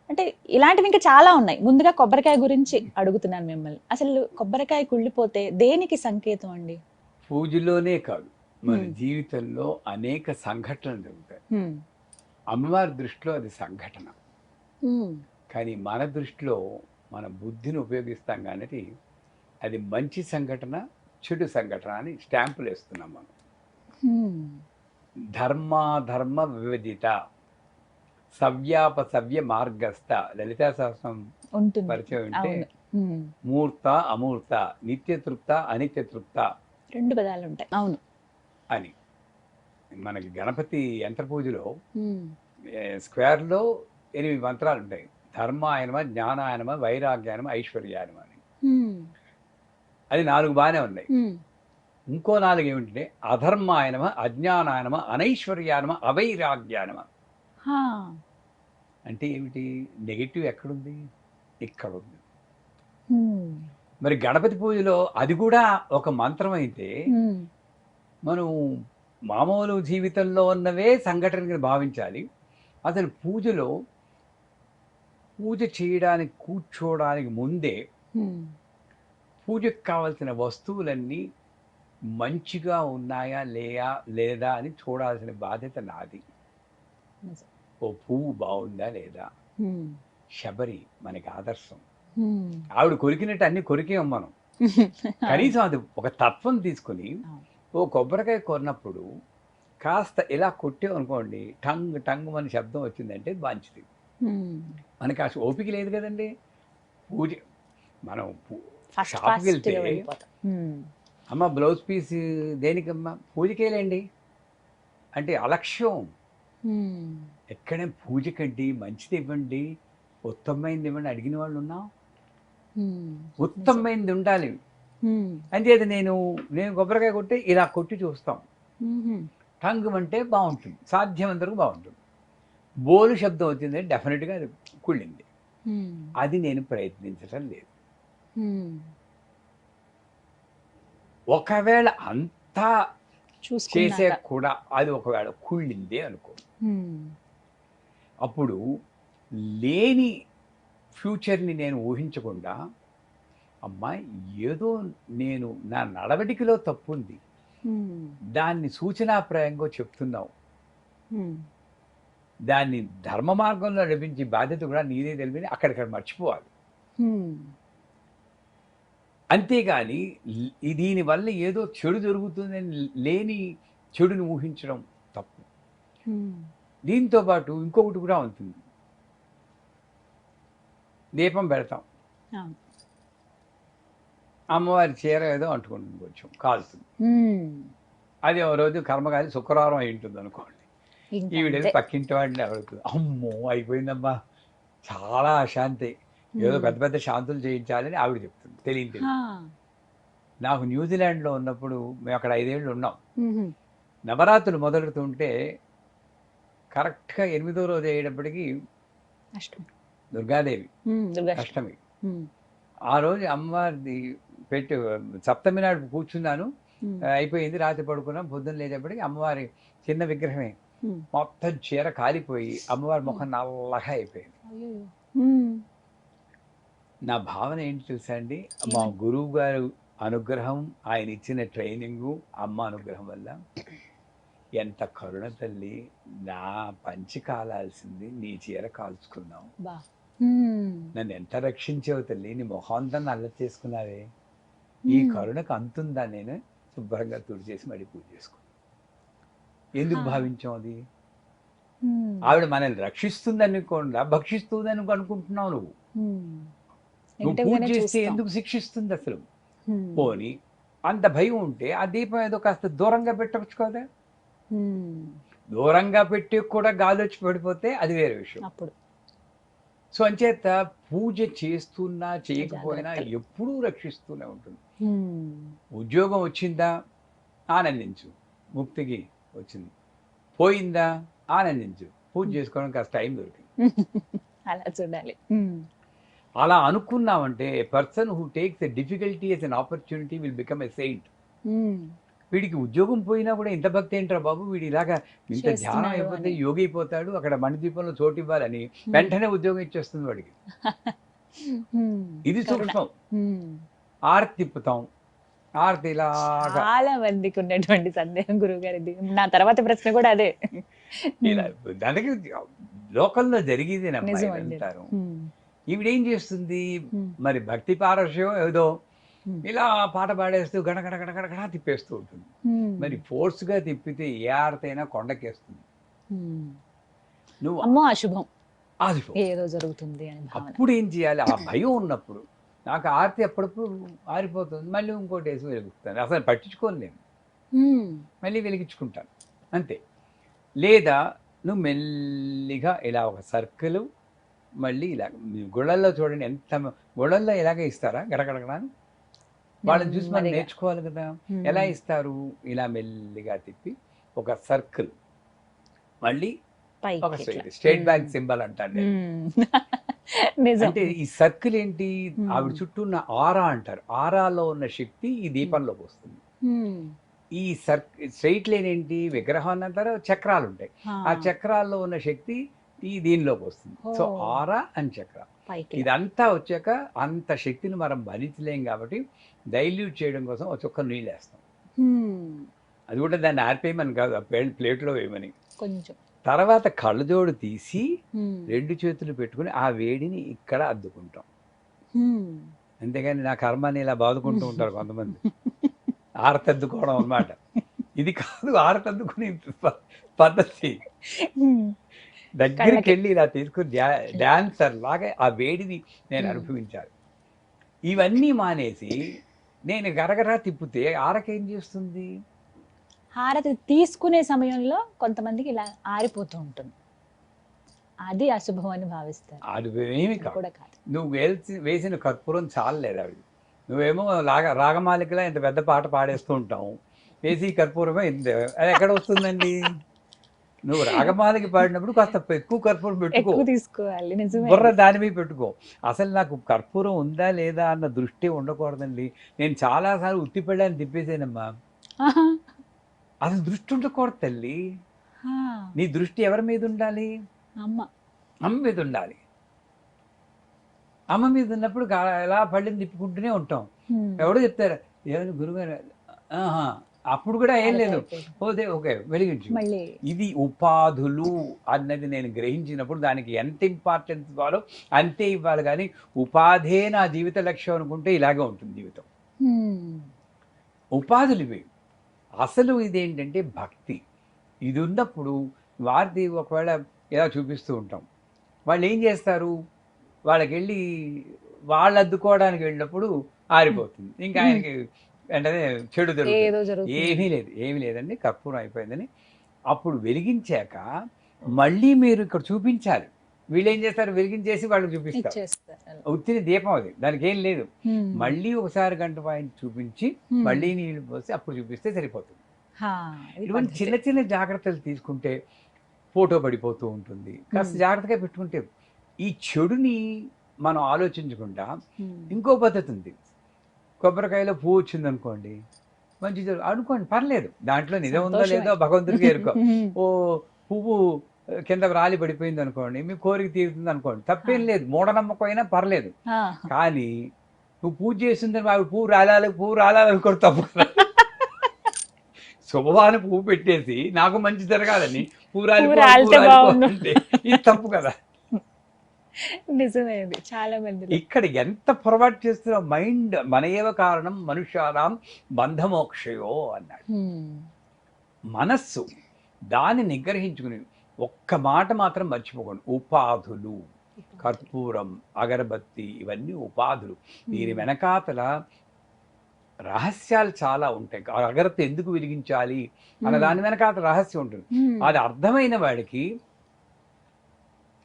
Speaker 2: అంటే ఇలాంటివి ఇంకా చాలా ఉన్నాయి. ముందుగా కొబ్బరికాయ గురించి అడుగుతున్నాను మిమ్మల్ని. అసలు కొబ్బరికాయ కుళ్ళిపోతే దేనికి సంకేతం అండి?
Speaker 3: పూజలోనే కాదు, మన జీవితంలో అనేక సంఘటనలు జరుగుతాయి. అమ్మవారి దృష్టిలో అది సంఘటన, కానీ మన దృష్టిలో మన బుద్ధిని ఉపయోగిస్తాం. కానీ అది మంచి సంఘటన, చెడు సంఘటన అని స్టాంపులు వేస్తున్నాం మనం. ధర్మాధర్మ విభజిత, సవ్యాపసవ్య మార్గస్థ, లలితా సహస్రం పరిచయం ఉంటే మూర్త అమూర్త, నిత్యతృప్త అనిత్యతృప్త,
Speaker 2: 2 పదాలు ఉంటాయి. అవును
Speaker 3: అని. మనకి గణపతి యంత్ర పూజలో స్క్వేర్లో 8 మంత్రాలు ఉంటాయి. ధర్మాయనమ, జ్ఞానాయనమ, వైరాగ్యానమ, ఐశ్వర్యానమ అని. అది 4 బాగానే ఉన్నాయి. ఇంకో 4 ఏమిటంటే అధర్మాయనమ, అజ్ఞానాయనమ, అనైశ్వర్యానమ, అవైరాగ్యానమ. అంటే ఏమిటి? నెగిటివ్ ఎక్కడుంది? ఇక్కడ ఉంది. మరి గణపతి పూజలో అది కూడా ఒక మంత్రం అయితే, మనం మామూలు జీవితంలో ఉన్నవే సంఘటనగా భావించాలి. అసలు పూజలో పూజ చేయడానికి కూర్చోవడానికి ముందే పూజకు కావలసిన వస్తువులన్నీ మంచిగా ఉన్నాయా లేదా అని చూడాల్సిన బాధ్యత నాది.
Speaker 2: నిజం.
Speaker 3: ఓ పువ్వు బాగుందా లేదా,
Speaker 2: హ్మ్.
Speaker 3: శబరి మనకి ఆదర్శం.
Speaker 2: హ్మ్.
Speaker 3: ఆవిడ కొరికినట్టు అన్ని కొరికేం మనం. కనీసం అది ఒక తత్వం తీసుకుని
Speaker 2: అవును.
Speaker 3: ఓ కొబ్బరికాయ కొన్నప్పుడు కాస్త ఇలా కొట్టామనుకోండి, టంగ్ టంగ్ అని శబ్దం వచ్చిందంటే మంచిది.
Speaker 2: హ్మ్.
Speaker 3: మనకి ఆ ఓపిక లేదు కదండి. పూజ మనం
Speaker 2: ఫాస్ట్
Speaker 3: షాప్కి
Speaker 2: ఫాస్ట్గా
Speaker 3: వెళ్తే
Speaker 2: వెళ్ళిపోతాం. హ్మ్.
Speaker 3: అమ్మ బ్లౌజ్ పీస్ దేనికమ్మా, పూజకేలేండి అంటే అలక్ష్యం.
Speaker 2: హ్మ్.
Speaker 3: ఎక్కడే పూజకండి మంచిది ఇవ్వండి, ఉత్తమమైనది ఇవ్వండి అడిగిన వాళ్ళు ఉన్నాం.
Speaker 2: హ్మ్.
Speaker 3: ఉత్తమమైనది ఉండాలి.
Speaker 2: హ్మ్.
Speaker 3: అంచేది నేను కొబ్బరికాయ కొట్టి ఇలా కొట్టి చూస్తాం.
Speaker 2: హుహు.
Speaker 3: టంగ్ అంటే బాగుంటుంది, సాధ్యమైనంత వరకు బాగుంటుంది. బోలు శబ్దం వచ్చింది డెఫినెట్గా అది కుళ్ళింది.
Speaker 2: హ్మ్.
Speaker 3: అది నేను ప్రయత్నించటం లేదు.
Speaker 2: హ్మ్.
Speaker 3: ఒకవేళ అంతా చేసే
Speaker 2: చూసుకున్నాక.
Speaker 3: కూడా అది ఒకవేళ కుళ్ళింది అనుకో,
Speaker 2: హ్మ్.
Speaker 3: అప్పుడు లేని ఫ్యూచర్ని నేను ఊహించకుండా, అమ్మా ఏదో నేను నా నడవడికలో తప్పుంది,
Speaker 2: హ్మ్.
Speaker 3: దాన్ని సూచనాప్రాయంగా చెప్తున్నావు,
Speaker 2: హ్మ్.
Speaker 3: దాన్ని ధర్మ మార్గంలో నడిపించే బాధ్యత కూడా నీదే తెలిపి అక్కడిక్కడ మర్చిపోవాలి.
Speaker 2: హ్మ్.
Speaker 3: అంతేగాని దీనివల్ల ఏదో చెడు జరుగుతుందని లేని చెడుని ఊహించడం తప్పు.
Speaker 2: హ్మ్.
Speaker 3: దీంతో పాటు ఇంకొకటి కూడా ఉంటుంది. దీపం పెడతాం,
Speaker 2: అవును.
Speaker 3: అమ్మవారి చీర ఏదో అంటుకుంటుంది, కొంచెం కాలుతుంది.
Speaker 2: హ్మ్.
Speaker 3: అది ఓ రోజు కర్మకాలి శుక్రవారం అయి ఉంటుంది అనుకోండి.
Speaker 2: ఇంకా
Speaker 3: ఈవిడేది
Speaker 2: అంతే.
Speaker 3: పక్కింటి వాడిని అడుగుతుంది, అమ్మో అయిపోయిందమ్మా, చాలా అశాంతి, ఏదో
Speaker 2: హ్మ్.
Speaker 3: పెద్ద పెద్ద శాంతులు చేయించాలని ఆవిడ చెప్తుంది. తెలియదు.
Speaker 2: ఆ.
Speaker 3: నాకు న్యూజిలాండ్లో ఉన్నప్పుడు మేము అక్కడ 5 ఏళ్ళు ఉన్నాం.
Speaker 2: హుహు.
Speaker 3: నవరాత్రులు మొదలుతుంటే కరెక్ట్గా 8వ రోజు అయ్యేటప్పటికి
Speaker 2: అష్టమి.
Speaker 3: దుర్గాదేవి
Speaker 2: హ్మ్. దుర్గాష్టమి.
Speaker 3: అష్టమి.
Speaker 2: హ్మ్.
Speaker 3: ఆ రోజు అమ్మవారిది పెట్టి సప్తమి నాడు కూర్చున్నాను.
Speaker 2: హ్మ్.
Speaker 3: అయిపోయింది, రాత్రి పడుకున్నాం. పొద్దున్న లేచేపటికి అమ్మవారి చిన్న విగ్రహమే
Speaker 2: హ్మ్.
Speaker 3: మొత్తం చీర కాలిపోయి అమ్మవారి ముఖం నల్లగా అయిపోయింది.
Speaker 2: అయ్యయ్యో! హ్మ్.
Speaker 3: నా భావన ఏంటి తెలుసా అండి, మా
Speaker 2: ఏమని?
Speaker 3: గురువు గారు అనుగ్రహం, ఆయన ఇచ్చిన ట్రైనింగు, అమ్మ అనుగ్రహం వల్ల ఎంత కరుణ తల్లి, నా పంచి కాలాల్సింది నీ చీర కాల్చుకున్నావు,
Speaker 2: బా. హ్మ్.
Speaker 3: నన్ను ఎంత రక్షించావు తల్లి, నీ మొహంతా నల్ల చేసుకున్నావే, ఈ
Speaker 2: హ్మ్.
Speaker 3: కరుణకు అంతుందా, నేను శుభ్రంగా తుడిచేసి మళ్ళీ పూజ చేసుకున్నాను. ఎందుకు
Speaker 2: ఆ.
Speaker 3: భావించాం అది?
Speaker 2: హ్మ్.
Speaker 3: ఆవిడ మనల్ని రక్షిస్తుందనుకోండా భక్షిస్తుందని అనుకుంటున్నావు నువ్వు.
Speaker 2: హ్మ్.
Speaker 3: నువ్వు పూజ
Speaker 2: నెగెటివ్‌గానే
Speaker 3: చేస్తే
Speaker 2: చూస్తాం.
Speaker 3: ఎందుకు శిక్షిస్తుంది అసలు?
Speaker 2: హ్మ్.
Speaker 3: పోని అంత భయం ఉంటే ఆ దీపం ఏదో కాస్త దూరంగా పెట్టవచ్చు కదా.
Speaker 2: హ్మ్.
Speaker 3: దూరంగా పెట్టి కూడా గాలి వచ్చి పడిపోతే అది వేరే విషయం.
Speaker 2: అప్పుడు
Speaker 3: సో అంచేత పూజ చేస్తున్నా చేయకపోయినా
Speaker 2: జాగ్రత్తలు.
Speaker 3: ఎప్పుడూ రక్షిస్తూనే ఉంటుంది.
Speaker 2: హ్మ్.
Speaker 3: ఉద్యోగం వచ్చిందా ఆనందించు, ముక్తికి వచ్చింది. పోయిందా ఆనందించు, పూజ చేసుకోవడం కాస్త టైం దొరికింది.
Speaker 2: అలా చూడాలి. హ్మ్.
Speaker 3: అలా అనుకున్నామంటే a person who takes a difficulty as an opportunity will become a saint.
Speaker 2: Hmm.
Speaker 3: వీడికి ఉద్యోగం పోయినా కూడా ఇంత భక్తి ఏంట్రా బాబు, వీడు ఇలాగా ఇంత ధ్యానం
Speaker 2: చేస్తున్నాడు
Speaker 3: అయిపోతే
Speaker 2: అని.
Speaker 3: యోగి అయిపోతాడు, అక్కడ మణిదీపంలో చోటు ఇవ్వాలని
Speaker 2: హ్మ్.
Speaker 3: వెంటనే ఉద్యోగం ఇచ్చేస్తుంది వాడికి.
Speaker 2: హ్మ్.
Speaker 3: ఇది
Speaker 2: కరుణ.
Speaker 3: సూక్ష్మం.
Speaker 2: హ్మ్.
Speaker 3: ఆరతి తిప్పుతాం, ఆరతి ఇలాగా
Speaker 2: చాలా మందికి ఉన్నటువంటి సందేహం గురువుగారిది. నా తర్వాత ప్రశ్న కూడా అదే.
Speaker 3: ఇలా
Speaker 2: హ్మ్.
Speaker 3: దానికి లోకంలో జరిగేదేనమ్మా
Speaker 2: నిజం అండి.
Speaker 3: ఇదంతాను.
Speaker 2: హ్మ్.
Speaker 3: ఈవిడేం చేస్తుంది,
Speaker 2: హ్మ్.
Speaker 3: మరి భక్తి పారవశ్యం ఏదో
Speaker 2: హ్మ్.
Speaker 3: ఇలా పాట పాడేస్తూ గడగడ గడగడ తిప్పేస్తూ ఉంటుంది.
Speaker 2: హ్మ్.
Speaker 3: మరి ఫోర్స్గా తిప్పితే ఏ ఆరతి అయినా కొండకేస్తుంది.
Speaker 2: హ్మ్.
Speaker 3: నువ్వు
Speaker 2: అమ్మో అశుభం.
Speaker 3: ఆదిపో.
Speaker 2: ఏదో జరుగుతుంది అని భావన.
Speaker 3: అప్పుడు ఏం చేయాలి, ఆ భయం ఉన్నప్పుడు నాకు ఆరతి అప్పుడప్పుడు ఆరిపోతుంది, మళ్ళీ ఇంకోటి వేసి వెలిగిస్తాను, అసలు పట్టించుకోను నేను,
Speaker 2: హ్మ్.
Speaker 3: మళ్ళీ వెలిగించుకుంటాను అంతే. లేదా నువ్వు మెల్లిగా ఇలా ఒక సర్కిల్, మళ్ళీ ఇలా మీ గుళ్ళల్లో చూడండి, ఎంత గుళ్ళల్లో ఇలాగే ఇస్తారా గడగడగడ అని? వాళ్ళని చూసి మనం
Speaker 2: నెమ్మదిగా.
Speaker 3: నేర్చుకోవాలి కదా.
Speaker 2: హ్మ్.
Speaker 3: ఎలా ఇస్తారు, ఇలా మెల్లిగా తిప్పి ఒక సర్కిల్, మళ్ళీ ఒక
Speaker 2: పైకి ఇట్లా.
Speaker 3: స్టేట్ బ్యాంక్
Speaker 2: హ్మ్.
Speaker 3: సింబల్ అంటాను నేను.
Speaker 2: హ్మ్. నిజం.
Speaker 3: అంటే ఈ సర్కిల్ ఏంటి, ఆవిడ
Speaker 2: హ్మ్.
Speaker 3: చుట్టూ ఉన్న ఆరా అంటారు, ఆరాలో ఉన్న శక్తి ఈ
Speaker 2: హ్మ్.
Speaker 3: దీపంలోకి వస్తుంది.
Speaker 2: హ్మ్.
Speaker 3: ఈ స్ట్రైట్ లైన్ ఏంటి, విగ్రహం అంటారు, చక్రాలు ఉంటాయి,
Speaker 2: ఆ.
Speaker 3: ఆ చక్రాల్లో ఉన్న శక్తి ఈ దీనిలోకి వస్తుంది. సో
Speaker 2: ఓహ్!
Speaker 3: ఆరా అని చక్ర,
Speaker 2: పైకి ఇలా.
Speaker 3: ఇదంతా వచ్చాక అంత శక్తిని మనం భరించలేం కాబట్టి డైల్యూట్ చేయడం కోసం ఒక చుక్క నీళ్ళు వేస్తాం. అది కూడా దాన్ని ఆర్పేయమని కాదు, ఆ ప్లేట్లో వేయమని.
Speaker 2: కొంచెం
Speaker 3: తర్వాత కళ్ళజోడు తీసి 2 చేతులు పెట్టుకుని ఆ వేడిని ఇక్కడ అద్దుకుంటాం. అంతేగాని నా కర్మని ఇలా బాదుకుంటూ ఉంటారు కొంతమంది. ఆరతద్దుకోవడం అన్నమాట. ఇది కాదు ఆరతద్దుకునే పద్ధతి. దగ్గరికి వెళ్ళి ఇలా తీసుకుని డాన్సర్ లాగా ఆ వేడిని నేను అనుభవించాలి. ఇవన్నీ మానేసి నేను గరగరా తిప్పితే ఆరకేం చేస్తుంది?
Speaker 2: హారతి తీసుకునే సమయంలో కొంతమందికి ఇలా ఆరిపోతూ ఉంటుంది, అది అశుభం అని భావిస్తారు.
Speaker 3: అది ఏమి
Speaker 2: కూడా కాదు.
Speaker 3: నువ్వు వేసిన కర్పూరం చాలలేదు ఆవిడ. నువ్వేమో రాగమాలికలా ఇంత పెద్ద పాట పాడేస్తూ ఉంటావు, వేసి కర్పూరమే ఇంత, అది ఎక్కడ వస్తుందండి? నువ్వు రాగమాలకి పాడినప్పుడు కాస్త ఎక్కువ కర్పూరం పెట్టుకో,
Speaker 2: తీసుకోవాలి.
Speaker 3: బుర్ర దాని మీద పెట్టుకో. అసలు నాకు కర్పూరం ఉందా లేదా అన్న దృష్టి ఉండకూడదండి. నేను చాలాసార్లు ఉత్తి పెళ్ళాన్ని తిప్పేసానమ్మా. అసలు దృష్టి ఉండకూడదు తల్లి. నీ దృష్టి ఎవరి మీద ఉండాలి? అమ్మ మీద ఉండాలి. అమ్మ మీద ఉన్నప్పుడు ఎలా పళ్ళని తిప్పుకుంటూనే ఉంటాం. ఎవడో చెప్తారు ఏమైనా గురుగారు, అప్పుడు కూడా ఏం లేదు, పోతే ఓకే వెలిగించు. ఇది ఉపాధులు అన్నది నేను గ్రహించినప్పుడు దానికి ఎంత ఇంపార్టెన్స్ ఇవ్వాలో అంతే ఇవ్వాలి. కానీ ఉపాధే నా జీవిత లక్ష్యం అనుకుంటే ఇలాగే ఉంటుంది జీవితం. ఉపాధులు ఇవి. అసలు ఇదేంటంటే భక్తి. ఇది ఉన్నప్పుడు వారిది ఒకవేళ ఇలా చూపిస్తూ ఉంటాం, వాళ్ళు ఏం చేస్తారు, వాళ్ళకి వెళ్ళి వాళ్ళు అద్దుకోవడానికి వెళ్ళినప్పుడు ఆరిపోతుంది, ఇంకా ఆయనకి వెంటనే చెడు జరుగుతుంది. ఏమీ లేదండి, కర్పూరం అయిపోయిందని. అప్పుడు వెలిగించాక మళ్ళీ మీరు ఇక్కడ చూపించాలి. వీళ్ళు ఏం చేస్తారు, వెలిగించేసి వాళ్ళకి చూపిస్తారు. ఉత్తిని దీపం అది, దానికి ఏం లేదు. మళ్ళీ ఒకసారి గంట పాయింట్ చూపించి మళ్ళీ నీళ్ళు పోసి అప్పుడు చూపిస్తే సరిపోతుంది. ఇటువంటి చిన్న చిన్న జాగ్రత్తలు తీసుకుంటే ఫోటో పడిపోతూ ఉంటుంది. కాస్త జాగ్రత్తగా పెట్టుకుంటే ఈ చెడుని మనం ఆలోచించకుండా ఇంకో పద్ధతి ఉంది. కొబ్బరికాయలో పువ్వు వచ్చింది అనుకోండి, మంచి అనుకోండి, పర్లేదు, దాంట్లో నిజం ఉందో లేదో భగవంతుడికి ఎరుకో. ఓ పువ్వు కింద రాలి పడిపోయింది అనుకోండి, మీ కోరిక తీరుతుంది అనుకోండి, తప్పేం లేదు, మూఢనమ్మకం అయినా పర్లేదు. కానీ నువ్వు పూజ చేసిందని అవి పువ్వు రాలాలనుకోడు, తప్పు కదా. శుభవాన పువ్వు పెట్టేసి నాకు మంచి జరగాలని పువ్వు రాలి, ఇది తప్పు కదా.
Speaker 2: నిజమేది. చాలా మంది
Speaker 3: ఇక్కడ ఎంత పొరపాటు చేస్తున్న మైండ్. మన ఏవ కారణం మనుష్యానాం బంధమోక్షయో అన్నాడు. మనస్సు దాన్ని నిగ్రహించుకుని ఒక్క మాట మాత్రం మర్చిపోకండి, ఉపాధులు. కర్పూరం, అగరబత్తి ఇవన్నీ ఉపాధులు. దీని వెనకాతల రహస్యాలు చాలా ఉంటాయి. అగరబత్తి ఎందుకు వెలిగించాలి అన్న దాని వెనకాతల రహస్యం ఉంటుంది. అది అర్థమైన వాడికి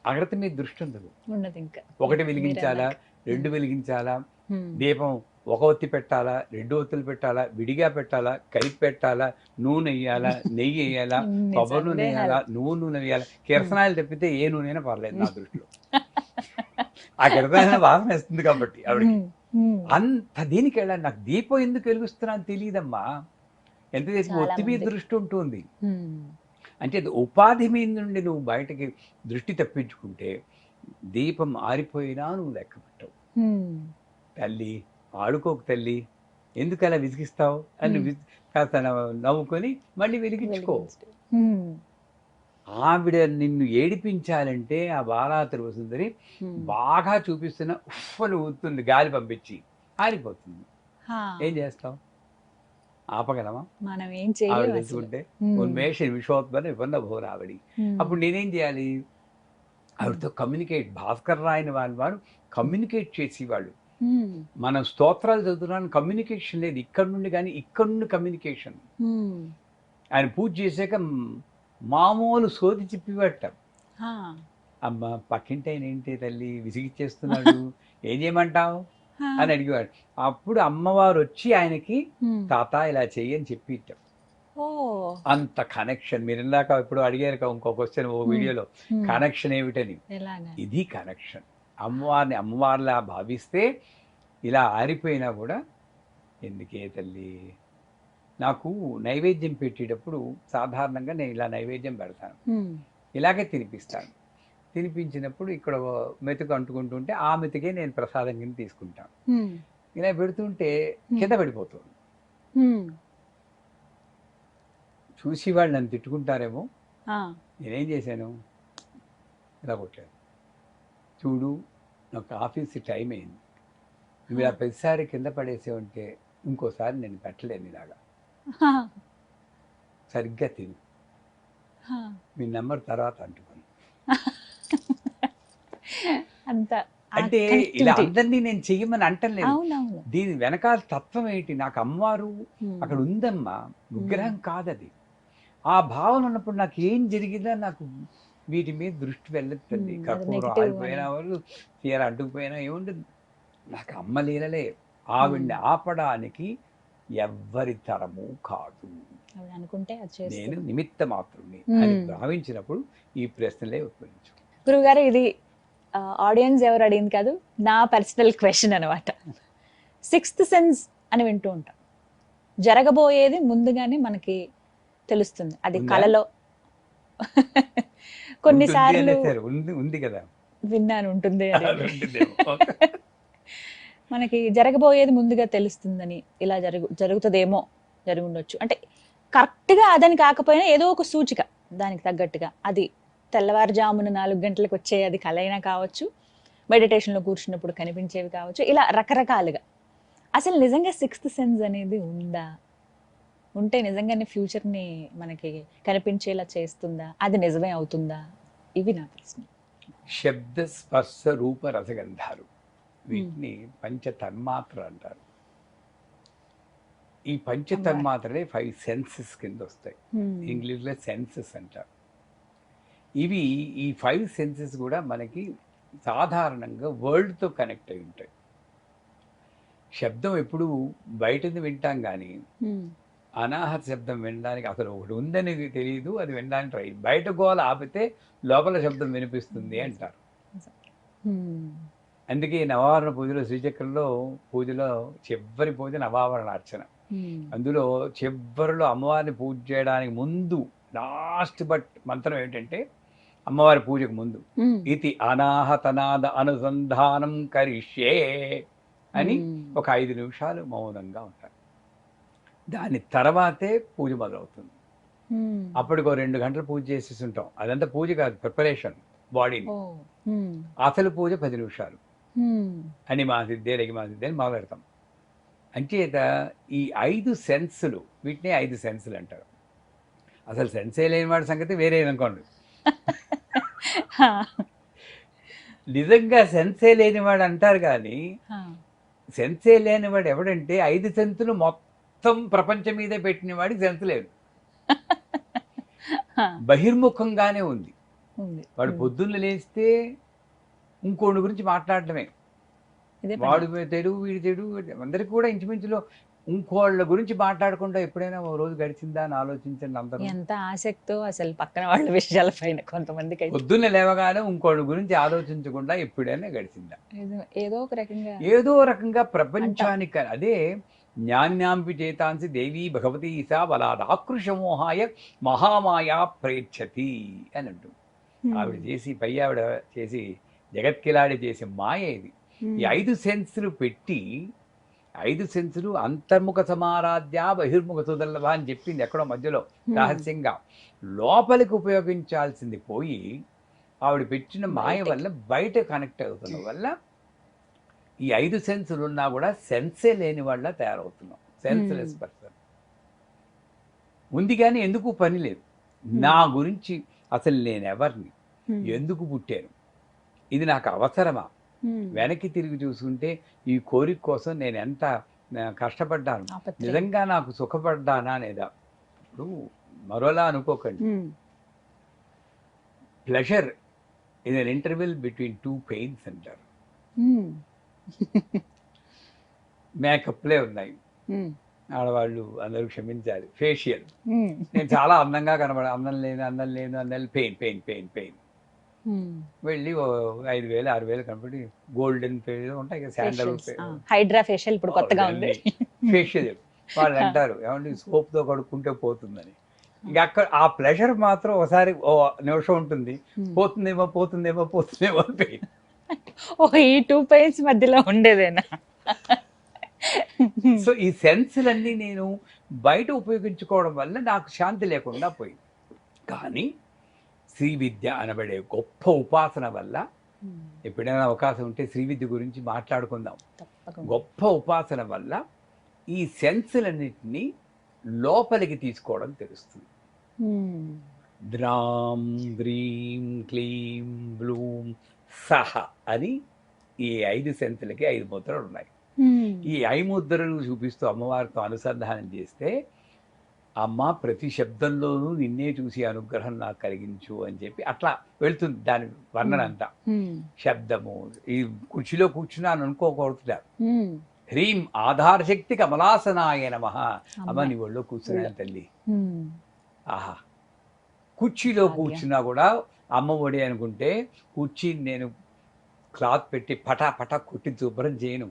Speaker 3: అగరబత్తి మీద దృష్టి ఉండదు. ఒకటి వెలిగించాలా, 2 వెలిగించాలా, దీపం ఒక ఒత్తి పెట్టాలా, 2 ఒత్తులు పెట్టాలా, విడిగా పెట్టాలా, కలిపి పెట్టాలా, నూనె వేయాలా, నెయ్యి వేయాలా, కొబ్బరి నూనె వేయాలా, నూనె వేయాలా. కిరసనాయలు తప్పితే ఏ నూనె పర్లేదు నా దృష్టిలో. ఆ కిరసనాయల వాసన వేస్తుంది కాబట్టి ఆవిడకి. అంత దీనికి వెళ్ళాలి. నాకు దీపం ఎందుకు వెలిగిస్తున్నా అని తెలియదమ్మా. ఎంతసేపు ఒత్తి మీద దృష్టి ఉంటుంది. అంటే ఉపాధి మీద నుండి నువ్వు బయటకి దృష్టి తప్పించుకుంటే దీపం ఆరిపోయినా నువ్వు లెక్క పెట్టవు. తల్లి ఆడుకోకు తల్లి, ఎందుకు అలా విసిగిస్తావు అని కాస్త నవ్వుకొని మళ్ళీ వెలిగించుకో. ఆవిడ నిన్ను ఏడిపించాలంటే ఆ బాలా త్రిపురసుందరి బాగా చూపిస్తున్న ఉఫ్ఫను ఊతుంది, గాలి పంపించి ఆరిపోతుంది. ఏం చేస్తావు, ఆపగలమా?
Speaker 2: మనం ఏం
Speaker 3: ఆవిడ తెచ్చుకుంటే ఉన్మేష విశ్వోత్పన్న విపన్న భోరావిడి. అప్పుడు నేనేం చేయాలి, ఆవిడతో కమ్యూనికేట్. భాస్కర్ రాయని వాడు కమ్యూనికేట్ చేసేవాళ్ళు. మనం స్తోత్రాలు చదువుతున్నాను, కమ్యూనికేషన్ లేదు ఇక్కడ నుండి. కానీ ఇక్కడ నుండి కమ్యూనికేషన్. ఆయన పూజ చేశాక మామూలు సోది చెప్పిపట్ట. అమ్మ పక్కింటి ఆయన ఏంటి తల్లి విసిగిచ్చేస్తున్నాడు, ఏం చేయమంటావు అని అడిగేవాడు. అప్పుడు అమ్మవారు వచ్చి ఆయనకి తాత ఇలా చెయ్యని చెప్పిట్టాం. అంత కనెక్షన్. మీరు ఇందాక ఇప్పుడు అడిగారు ఇంకో క్వశ్చన్ ఓ వీడియోలో, కనెక్షన్ ఏమిటని. ఇది కనెక్షన్. అమ్మవారిని అమ్మవారిలా భావిస్తే ఇలా ఆరిపోయినా కూడా ఎందుకే తల్లి. నాకు నైవేద్యం పెట్టేటప్పుడు సాధారణంగా నేను ఇలా నైవేద్యం పెడతాను, ఇలాగే తినిపిస్తాను. తినిపించినప్పుడు ఇక్కడ మెతుకు అంటుకుంటుంటే ఆ మెతుకే నేను ప్రసాదం కింద తీసుకుంటాను. ఇలా పెడుతుంటే కింద పడిపోతుంది. చూసి వాళ్ళు నన్ను తిట్టుకుంటారేమో,
Speaker 2: ఆ,
Speaker 3: నేనేం చేశాను, ఇలా కొట్టాను. చూడు, నాకు ఆఫీస్ టైం అయింది, నువ్వు ఇలా ప్రతిసారి కింద పడేసేవంటే ఇంకోసారి నేను పెట్టలేను ఇలాగా,
Speaker 2: హా,
Speaker 3: సరిగ్గా తిను,
Speaker 2: హా.
Speaker 3: మీ నెంబర్ తర్వాత అంటున్నాను.
Speaker 2: అంత ఆ
Speaker 3: అంటే ఇలా
Speaker 2: connectivity.
Speaker 3: అందరినీ నేను చెయ్యమని అంటలేదు.
Speaker 2: అవునవును.
Speaker 3: దీని వెనకాల తత్వం ఏంటి, నాకు అమ్మవారు
Speaker 2: Hmm.
Speaker 3: అక్కడ ఉందమ్మా, విగ్రహం కాదది. ఆ భావన ఉన్నప్పుడు నాకు ఏం జరిగిందా నాకు వీటి మీద దృష్టి వెళ్ళొద్దండి.
Speaker 2: అది
Speaker 3: కర్పూరం
Speaker 2: negative
Speaker 3: ఆగిపోయినా వాళ్ళు చీర అడ్డుకుపోయినా ఏముండదు. నాకు అమ్మ లీలలే, ఆవిడ్ని ఆపడానికి ఎవ్వరి తరము కాదు,
Speaker 2: ఆవిడ అనుకుంటే అది
Speaker 3: నేను
Speaker 2: చేస్తుంది.
Speaker 3: నిమిత్త మాత్రుని అని
Speaker 2: Hmm.
Speaker 3: భావించినప్పుడు ఈ ప్రశ్నలే ఉద్భవించు.
Speaker 2: గురువుగారు, ఇది ఆడియన్స్ ఎవరు అడిగింది కాదు, నా పర్సనల్ క్వశ్చన్ అనమాట. సిక్స్త్ సెన్స్ అని వింటూ ఉంటాం, జరగబోయేది ముందుగానే మనకి తెలుస్తుంది, అది
Speaker 3: ఉందా?
Speaker 2: కలలో. కొన్నిసార్లు
Speaker 3: ఉంటుంది అనేసారు. ఉంది కదా.
Speaker 2: విన్నాను ఉంటుంది అని.
Speaker 3: అది ఉంటుందేమో.
Speaker 2: మనకి జరగబోయేది ముందుగా తెలుస్తుందని, ఇలా జరుగుతుందేమో, జరిగి ఉండొచ్చు అంటే కరెక్ట్గా అదని కాకపోయినా ఏదో ఒక సూచిక దానికి తగ్గట్టుగా, అది తెల్లవారుజామున 4 గంటలకు వచ్చే అది కల అయినా కావచ్చు, మెడిటేషన్లో కూర్చున్నప్పుడు కనిపించేవి కావచ్చు, ఇలా రకరకాలుగా. అసలు నిజంగా సిక్స్త్ సెన్స్ అనేది ఉందా? ఉంటే నిజంగానే ఫ్యూచర్ని మనకి కనిపించేలా చేస్తుందా? అది నిజమే అవుతుందా? ఇవి నా ప్రశ్న.
Speaker 3: శబ్ద స్పర్శ రూప రసగంధాలు, వీటిని పంచతన్మాత్ర అంటారు. ఈ పంచతన్మాత్రలే 5 సెన్సెస్ కింద వస్తాయి, ఇంగ్లీష్లో సెన్సెస్ అంటారు. ఇవి ఈ 5 సెన్సెస్ కూడా మనకి సాధారణంగా వరల్డ్తో కనెక్ట్ అయి ఉంటాయి. శబ్దం ఎప్పుడు బయటది వింటాం కానీ అనాహత శబ్దం వినడానికి అసలు ఒకటి ఉందని తెలియదు, అది వినడానికి ట్రై, బయట గోల ఆపితే లోపల శబ్దం వినిపిస్తుంది అంటారు. అందుకే నవావరణ పూజలో, శ్రీచక్రంలో పూజలో చివరి పూజ నవావరణ అర్చన. అందులో చివరిలో అమ్మవారిని పూజ చేయడానికి ముందు లాస్ట్ బట్ మంత్రం ఏంటంటే, అమ్మవారి పూజకు ముందు ఇది అనాహతనాద అనుసంధానం కరిష్యే అని ఒక 5 నిమిషాలు మౌనంగా ఉంటారు. దాని తర్వాతే పూజ మొదలవుతుంది. అప్పటికో 2 గంటలు పూజ చేసేసి ఉంటాం, అదంతా పూజ కాదు, ప్రిపరేషన్ బాడీని. అసలు పూజ 10 నిమిషాలు అని మా సిద్ధే లగి మా సిద్ధే అని మొదలెడతాం. అంచేత ఈ 5 సెన్సులు, వీటిని 5 సెన్సులు అంటారు. అసలు సెన్సే లేని వాడి సంగతి వేరే అనుకోండి. నిజంగా సెన్సే లేనివాడు అంటారు కానీ, సెన్సే లేనివాడు ఎవడంటే 5 సెన్సులు మొత్తం ప్రపంచం మీద పెట్టిన వాడికి సెన్స్ లేదు, బహిర్ముఖంగానే ఉంది. వాడు పొద్దున్న లేస్తే ఇంకోటి గురించి మాట్లాడటమే, వాడు తెడు వీడి తెడు, అందరికి కూడా ఇంచుమించులో ఇంకోళ్ళ గురించి మాట్లాడకుండా ఎప్పుడైనా ఓ రోజు గడిచిందా అని ఆలోచించండి. అందరూ
Speaker 2: ఎంత ఆసక్తో అసలు పక్కన వాళ్ళ విషయాల పైన కొంతమందికి అయితే.
Speaker 3: పొద్దున్న లేవగానే ఇంకోళ్ళ గురించి ఆలోచించకుండా ఎప్పుడైనా గడిచిందా? ఏదో రకంగా ప్రపంచానికి. అదే జ్ఞాన్యాంపి చేతాంసి దేవీ భగవతి ఈసా బలాదాకృషమోహాయ మహామాయా ప్రేక్షతి అని అంటూ ఆవిడ చేసి, పై ఆవిడ చేసి జగత్కిలాడి చేసే మాయ ఇది. ఈ 5 సెన్సులు పెట్టి, 5 సెన్సులు అంతర్ముఖ సమారాధ్య బహిర్ముఖ సుదర్లభ అని చెప్పింది ఎక్కడో మధ్యలో రహస్యంగా. లోపలికి ఉపయోగించాల్సింది పోయి ఆవిడ పెట్టిన మాయ వల్ల బయట కనెక్ట్ అవుతున్న వల్ల ఈ 5 సెన్సులు ఉన్నా కూడా సెన్సే లేని వాళ్ళ తయారవుతున్నాం, సెన్స్లెస్ పర్సన్. ఉంది కానీ ఎందుకు పని లేదు. నా గురించి అసలు నేను ఎవరిని, ఎందుకు పుట్టాను, ఇది నాకు అవసరమా, వెనక్కి తిరిగి చూసుకుంటే ఈ కోరిక కోసం నేను ఎంత కష్టపడ్డాను, నిజంగా నాకు సుఖపడ్డానా లేదా. ఇప్పుడు మరోలా అనుకోకండి, pleasure in an interval between 2 pains అంటారు. మేకప్లే ఉన్నాయి, ఆడవాళ్ళు అందరూ క్షమించాలి, ఫేషియల్. నేను చాలా అందంగా కనబడ, అందం లేను పెయిన్ పెయిన్ పెయిన్ పెయిన్ వెళ్ళి 5,000 6,000 కనబడి గోల్డెన్ ఉంటాయి కదా, శాండల్
Speaker 2: హైడ్రా ఫేషియల్ ఇప్పుడు కొత్తగా ఉంది,
Speaker 3: ఫేషియల్. వాళ్ళు అంటారు ఏమంటే సోప్తో కడుక్కుంటే పోతుందని. ఇంకా అక్కడ ఆ ప్లెజర్ మాత్రం ఒకసారి ఓ నిమిషం ఉంటుంది, పోతుందేమో పోతుందేమో పోతుందేమో పెయిన్.
Speaker 2: ఈ 2 పెయిన్స్ మధ్యలో ఉండేదేనా?
Speaker 3: సో ఈ సెన్సులన్నీ నేను బయట ఉపయోగించుకోవడం వల్ల నాకు శాంతి లేకుండా పోయింది. కానీ శ్రీ విద్య అనబడే గొప్ప ఉపాసన వల్ల ఎప్పుడైనా అవకాశం ఉంటే శ్రీ విద్య గురించి మాట్లాడుకుందాం.
Speaker 2: తప్పకుండా.
Speaker 3: గొప్ప ఉపాసన వల్ల ఈ సెన్సులన్నిటినీ లోపలికి తీసుకోవడం తెలుస్తుంది. ద్రాం ద్రీం క్లీం బ్లూం సహ అని ఈ 5 సెన్సులకి 5 ముద్రలు ఉన్నాయి. ఈ 5 ముద్రలు చూపిస్తూ అమ్మవారితో అనుసంధానం చేస్తే అమ్మ ప్రతి శబ్దంలోనూ నిన్నే చూసి అనుగ్రహం నాకు కలిగించు అని చెప్పి అట్లా వెళ్తుంది దాని వర్ణన అంతా. శబ్దము, ఈ కుర్చీలో కూర్చున్నాను అనుకోకూడదు. హ్రీం ఆధార శక్తి కమలాసనాయ నమః. అమ్మ నీ ఒళ్ళో కూర్చున్నాను తల్లి. ఆహా, కుర్చీలో కూర్చున్నా కూడా అమ్మ ఒడి అనుకుంటే కుర్చీ నేను క్లాత్ పెట్టి పటా పటా కుట్టి శుభ్రం చేయను,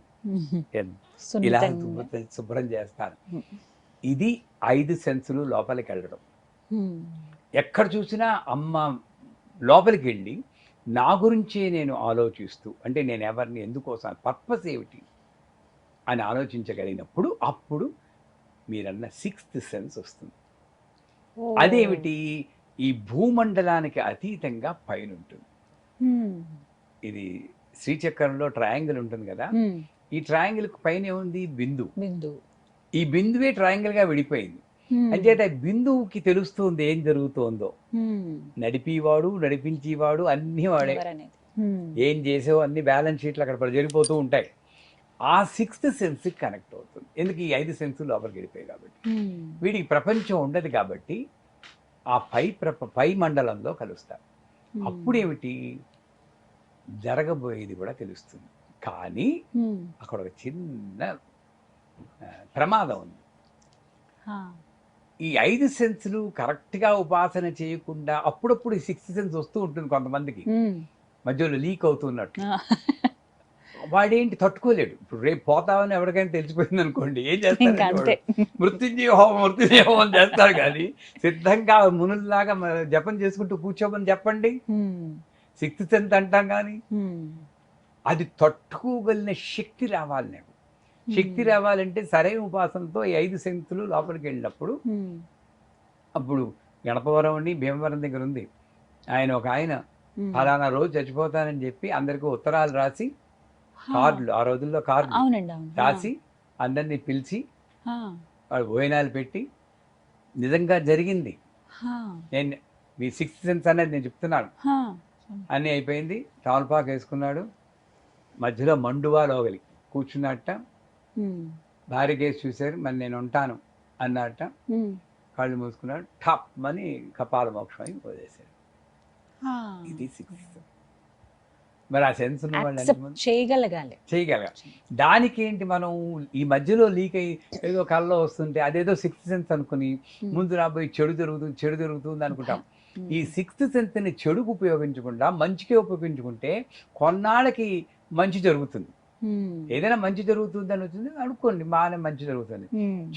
Speaker 3: ఇలా శుభ్రం చేస్తాను. ఇది 5 సెన్సులు లోపలికి వెళ్ళడం. ఎక్కడ చూసినా అమ్మ లోపలికి వెళ్ళి నా గురించే నేను ఆలోచిస్తూ, అంటే నేను ఎవరిని ఎందుకోసం, పర్పస్ ఏమిటి అని ఆలోచించగలిగినప్పుడు అప్పుడు మీరన్న 6th సెన్స్ వస్తుంది. అదేమిటి? ఈ భూమండలానికి అతీతంగా పైన ఉంటుంది. ఇది శ్రీచక్రంలో ట్రయాంగిల్ ఉంటుంది కదా, ఈ ట్రయాంగిల్ పైన ఏముంది? బిందు. ఈ బిందువే ట్రయాంగిల్ గా విడిపోయింది. అంచేత బిందువుకి తెలుస్తుంది ఏం జరుగుతోందో. నడిపివాడు నడిపించేవాడు అన్ని వాడే. ఏం చేసావు అన్ని బ్యాలెన్స్ షీట్లు అక్కడ జరిగిపోతూ ఉంటాయి. ఆ 6th సెన్స్ కనెక్ట్ అవుతుంది. ఎందుకు? ఈ 5 సెన్సులు లోపలికి వెళ్ళిపోయాయి కాబట్టి. వీడికి ప్రపంచం ఉండదు కాబట్టి ఆ పై మండలంలో కలుస్తారు. అప్పుడేమిటి జరగబోయేది కూడా తెలుస్తుంది. కానీ అక్కడ ఒక చిన్న ప్రమాదం ఉంది. ఈ 5 సెన్సులు కరెక్ట్గా ఉపాసన చేయకుండా అప్పుడప్పుడు ఈ 6th సెన్స్ వస్తూ ఉంటుంది కొంతమందికి, మధ్యలో లీక్ అవుతున్నట్టు. వాడేంటి తట్టుకోలేడు. ఇప్పుడు రేపు పోతామని ఎవరికైనా తెలిసిపోయింది అనుకోండి, ఏం చేస్తారు? మృత్యుంజయ హోమం చేస్తారు. కానీ సిద్ధంగా మునుల్లాగా జపం చేసుకుంటూ కూర్చోమని చెప్పండి, 6th సెన్స్ అంటాం. కానీ అది తట్టుకోగలిగిన శక్తి రావాలి. నాకు శక్తి రావాలంటే సరైన ఉపాసనతో ఈ 5 సెన్సులు లోపలికి వెళ్ళినప్పుడు, అప్పుడు గణపవరం అండి భీమవరం దగ్గర ఉంది, ఆయన ఫలానా రోజు చచ్చిపోతానని చెప్పి అందరికీ ఉత్తరాలు రాసి, కార్డులు, ఆ రోజుల్లో కార్డులు రాసి అందరినీ పిలిచి వాళ్ళు భోజనాలు పెట్టి, నిజంగా జరిగింది. నేను మీ 6th సెన్స్ అనేది నేను చెప్తున్నాను. అన్నీ అయిపోయింది, తమలపాకు వేసుకున్నాడు, మధ్యలో మండువా లోగలి కూర్చున్నట్ట, భార్య కేసు చూశారు, మరి నేను ఉంటాను అన్నట్ట, కళ్ళు మూసుకున్నాడు, ఠప్ అని కపాల మోక్షం అని వదిలేశారు. ఇది 6th. మరి ఆ సెన్స్ ఉన్న వాళ్ళు చేయగలగాలి. దానికి ఏంటి, మనం ఈ మధ్యలో లీక్ అయ్యి ఏదో కళ్ళలో వస్తుంటే అదేదో 6th సెన్స్ అనుకుని ముందు రాబోయి చెడు జరుగుతుంది అనుకుంటాం. ఈ 6th సెన్స్ని చెడుకు ఉపయోగించకుండా మంచికే ఉపయోగించుకుంటే కొన్నాళ్ళకి మంచి జరుగుతుంది. ఏదైనా మంచి జరుగుతుంది అని వచ్చింది అనుకోండి, బాగానే మంచి జరుగుతుంది.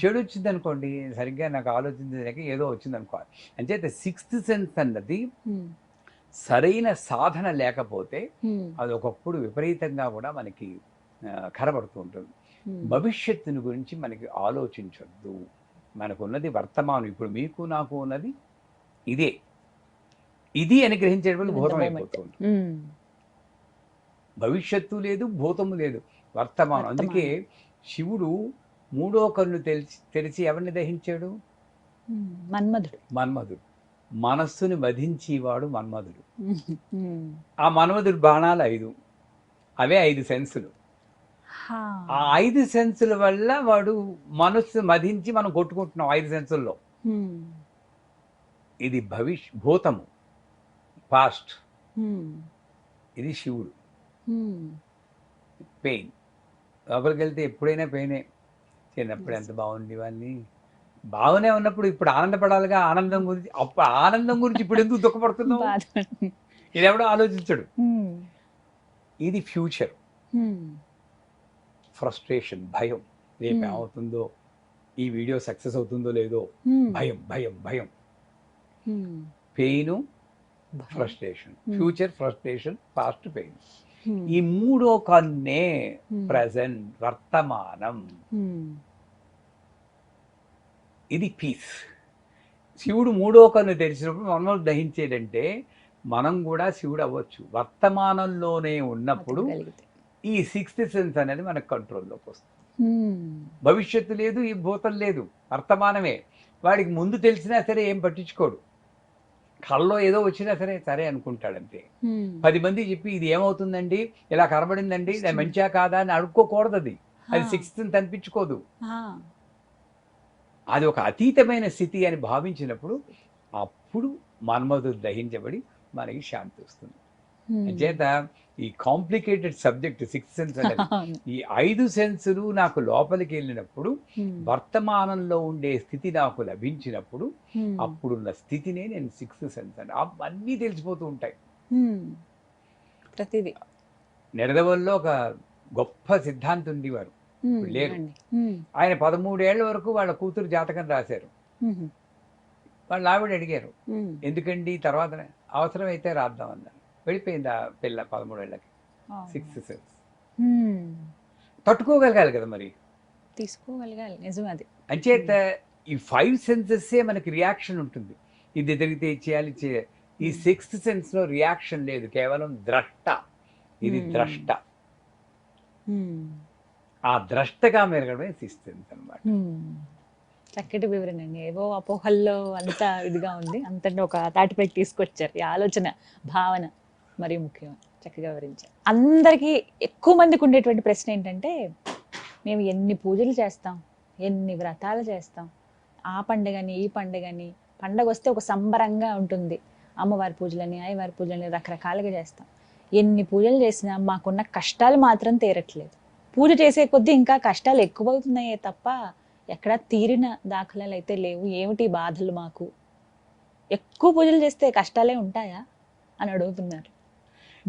Speaker 3: చెడు వచ్చింది అనుకోండి, సరిగ్గా నాకు ఆలోచించలేక ఏదో వచ్చింది అనుకోవాలి. అంచేత 6th సెన్స్ అన్నది సరైన సాధన లేకపోతే అది ఒకప్పుడు విపరీతంగా కూడా మనకి కనబడుతూ ఉంటుంది. భవిష్యత్తుని గురించి మనకి ఆలోచించొద్దు. మనకున్నది వర్తమానం. ఇప్పుడు మీకు నాకు ఉన్నది ఇది అని గ్రహించేటప్పుడు భూతం అయిపోతుంది. భవిష్యత్తు లేదు, భూతము లేదు, వర్తమానం. అందుకే శివుడు 3వ కన్ను తెరిచి ఎవరిని దహించాడు? మన్మధుడు. మనస్సుని వధించేవాడు మన్మధుడు. ఆ మన్మధుడు బాణాలు 5, అవే 5 సెన్సులు. ఆ 5 సెన్సుల వల్ల వాడు మనస్సు మధించి మనం కొట్టుకుంటున్నాం 5 సెన్సుల్లో. ఇది భూతము, పాస్ట్. ఇది శివుడు. పెయిన్. లోపలికి వెళ్తే ఎప్పుడైనా పెయినే. చిన్నప్పుడు ఎంత బాగుంది ఇవన్నీ బాగానే ఉన్నప్పుడు, ఇప్పుడు ఆనందపడాలిగా. ఆనందం గురించి ఇప్పుడు ఎందుకు దుఃఖపడుతున్నావు? ఇది ఎవడో ఆలోచించడు. ఇది ఫ్యూచర్. ఫ్రస్ట్రేషన్, భయం, రేపు ఏమవుతుందో, ఈ వీడియో సక్సెస్ అవుతుందో లేదో, భయం. Pain, frustration. Future, frustration, past, pain. ఈ 3వ కన్నే ప్రజెంట్, వర్తమానం. ఇది పీస్. శివుడు మూడో కన్ను తెరిచినప్పుడు మనల్ని దహించేదంటే మనం కూడా శివుడు అవ్వచ్చు. వర్తమానంలోనే ఉన్నప్పుడు
Speaker 2: బతకగలిగితే.
Speaker 3: ఈ సిక్స్త్ సెన్స్ అనేది మనకు కంట్రోల్లోకి వస్తుంది. భవిష్యత్తు లేదు, ఈ భూతం లేదు, వర్తమానమే. వాడికి ముందు తెలిసినా సరే ఏం పట్టించుకోడు. కళ్ళలో ఏదో వచ్చినా సరే సరే అనుకుంటాడంతే. 10 మంది చెప్పి ఇది ఏమవుతుందండి, ఇలా కనబడిందండి, ఇది మంచిగా కాదా అని అడుక్కోకూడదు. అది సిక్స్త్ అనిపించుకోదు. అది ఒక అతీతమైన స్థితి అని భావించినప్పుడు అప్పుడు మన్మధుడు దహించబడి మనకి శాంతి వస్తుంది. అంచేత ఈ కాంప్లికేటెడ్ సబ్జెక్ట్ సిక్స్త్ సెన్స్ అనేది, ఈ 5 సెన్సులు నాకు లోపలికి వెళ్ళినప్పుడు వర్తమానంలో ఉండే స్థితి నాకు లభించినప్పుడు అప్పుడున్న స్థితినే నేను సిక్స్త్ సెన్స్ అని అన్నీ తెలిసిపోతూ ఉంటాయి.
Speaker 2: ప్రతిదీ.
Speaker 3: నిడదవల్లో ఒక గొప్ప సిద్ధాంతి ఉండేవారు, లేరు. ఆయన 13 ఏళ్ల వరకు వాళ్ళ కూతురు జాతకం రాశారు. వాళ్ళు ఆవిడ అడిగారు, ఎందుకండి తర్వాత అవసరమైతే రాద్దాం అన్నారు. వెళ్ళిపోయింది ఆ పిల్ల 13 ఏళ్ళకి. సిక్స్త్ సెన్స్ తట్టుకోగలగాలి కదా, మరి
Speaker 2: తీసుకోగలగాలి. నిజం అది.
Speaker 3: అంచేత ఈ 5 సెన్సెస్సే మనకి రియాక్షన్ ఉంటుంది. ఇది జరిగితే చేయాలి చేయాలి. ఈ సిక్స్త్ సెన్స్ లో రియాక్షన్ లేదు, కేవలం ద్రష్ట. ఇది ద్రష్ట. ఆ ద్రష్టగా మెరగడమే సిక్స్త్ సెన్స్ అన్నమాట.
Speaker 2: చక్కటి వివరణ అండి. ఏవో అపోహల్లో అంత ఇదిగా ఉంది, అంతటి ఒక తాటిపై తీసుకొచ్చారు. ఈ ఆలోచన భావన మరి ముఖ్యం. చక్కగా వివరించారు. అందరికీ ఎక్కువ మందికి ఉండేటువంటి ప్రశ్న ఏంటంటే, మేము ఎన్ని పూజలు చేస్తాం, ఎన్ని వ్రతాలు చేస్తాం, ఆ పండుగని ఈ పండుగని, పండగ వస్తే ఒక సంబరంగా ఉంటుంది, అమ్మవారి పూజలని అయ్యవారి పూజలని రకరకాలుగా చేస్తాం. ఎన్ని పూజలు చేసినా మాకున్న కష్టాలు మాత్రం తీరట్లేదు. పూజ చేసే కొద్దీ ఇంకా కష్టాలు ఎక్కువ అవుతున్నాయే తప్ప ఎక్కడా తీరిన దాఖలాలు అయితే లేవు. ఏమిటి బాధలు మాకు, ఎక్కువ పూజలు చేస్తే కష్టాలే ఉంటాయా అని అడుగుతున్నారు.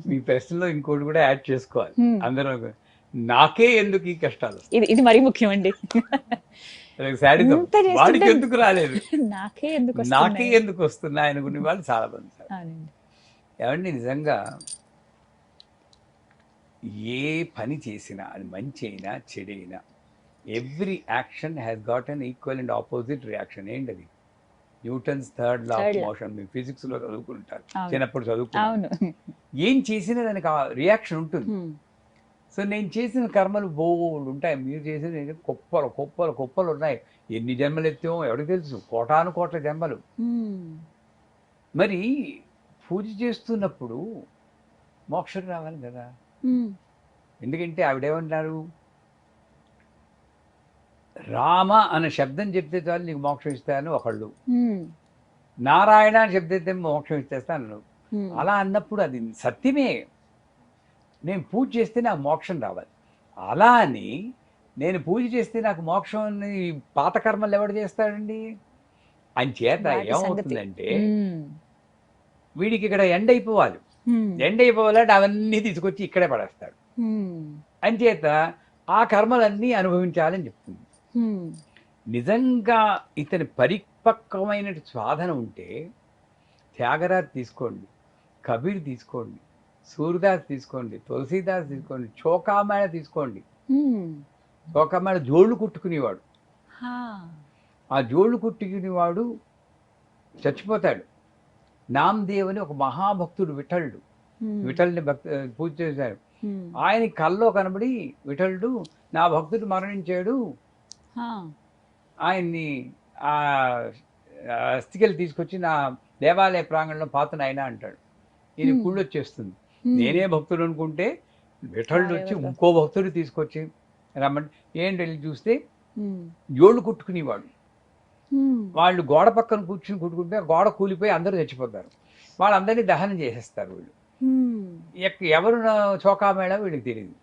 Speaker 3: మీ ప్రశ్నలో ఇంకోటి కూడా యాడ్ చేసుకోవాలి. అందరూ నాకే ఎందుకు ఈ కష్టాలు,
Speaker 2: ఇది మరీ ముఖ్యం అండి.
Speaker 3: వాడికి ఎందుకు రాలేదు,
Speaker 2: నాకే
Speaker 3: ఎందుకు వస్తున్నాయి అనుకునే వాళ్ళు చాలా మంది. ఏమండి, నిజంగా ఏ పని చేసినా అది మంచి అయినా చెడైనా every action has got an equal and opposite reaction. ఏంటది? Newton's third law of motion. మీరు ఫిజిక్స్ లో చదువుకుంటారు, చిన్నప్పుడు చదువుకుంటారు. ఏం చేసినా దానికి రియాక్షన్ ఉంటుంది. సో నేను చేసిన కర్మలు బోల్డ్ ఉంటాయి, మీరు చేసిన కుప్పలు కుప్పలు కుప్పలు ఉన్నాయి. ఎన్ని జన్మలు ఎత్తామో ఎవరికి తెలుసు, కోటాను కోట్ల జన్మలు. మరి పూజ చేస్తున్నప్పుడు మోక్షం రావాలి కదా. ఎందుకంటే ఆవిడేమన్నారు, రామ అనే శబ్దం చెప్తే చాలు నీకు మోక్షం ఇస్తాను ఒకళ్ళు, నారాయణ అని చెప్తే మోక్షం ఇచ్చేస్తాను. అలా అన్నప్పుడు అది సత్యమే. నేను పూజ చేస్తే నాకు మోక్షం రావాలి. అలా అని నేను పూజ చేస్తే నాకు మోక్షం పాత కర్మలు ఎవడు చేస్తాడండి? అంచేత ఏమవుతుందంటే వీడికి ఇక్కడ ఎండ్ అయిపోవాలి. ఎండ్ అయిపోవాలంటే అవన్నీ తీసుకొచ్చి ఇక్కడే పడేస్తాడు. అంచేత ఆ కర్మలన్నీ అనుభవించాలని చెప్తుంది. నిజంగా ఇతని పరిపక్వమైన సాధన ఉంటే త్యాగరాజ్ తీసుకోండి, కబీర్ తీసుకోండి, సూర్యదాస్ తీసుకోండి, తులసీదాస్ తీసుకోండి, చోకామేళ తీసుకోండి. చోకామేళ జోళ్ళు కుట్టుకునేవాడు. ఆ జోళ్ళు కుట్టుకునేవాడు చచ్చిపోతాడు. నామదేవ్ అని ఒక మహాభక్తుడు, విఠల్ని పూజ చేశాడు. ఆయన కల్లో కనబడి విఠలుడు నా భక్తుడు మరణించాడు, ఆయన్ని ఆ అస్థికలు తీసుకొచ్చి నా దేవాలయ ప్రాంగణంలో పాతను అయినా అంటాడు. ఈయన కుళ్ళు వచ్చేస్తుంది. నేనే భక్తుడు అనుకుంటే విఠలుడు వచ్చి ఇంకో భక్తుడు తీసుకొచ్చి రమ్మంటే ఏంటి వెళ్ళి చూస్తే జోళ్ళు కుట్టుకునేవాడు. వాళ్ళు గోడ పక్కన కూర్చుని కుట్టుకుంటే గోడ కూలిపోయి అందరూ చచ్చిపోతారు. వాళ్ళందరినీ దహనం చేసేస్తారు వీళ్ళు. ఎవరు చోకామేళ వీళ్ళకి తెలియదు.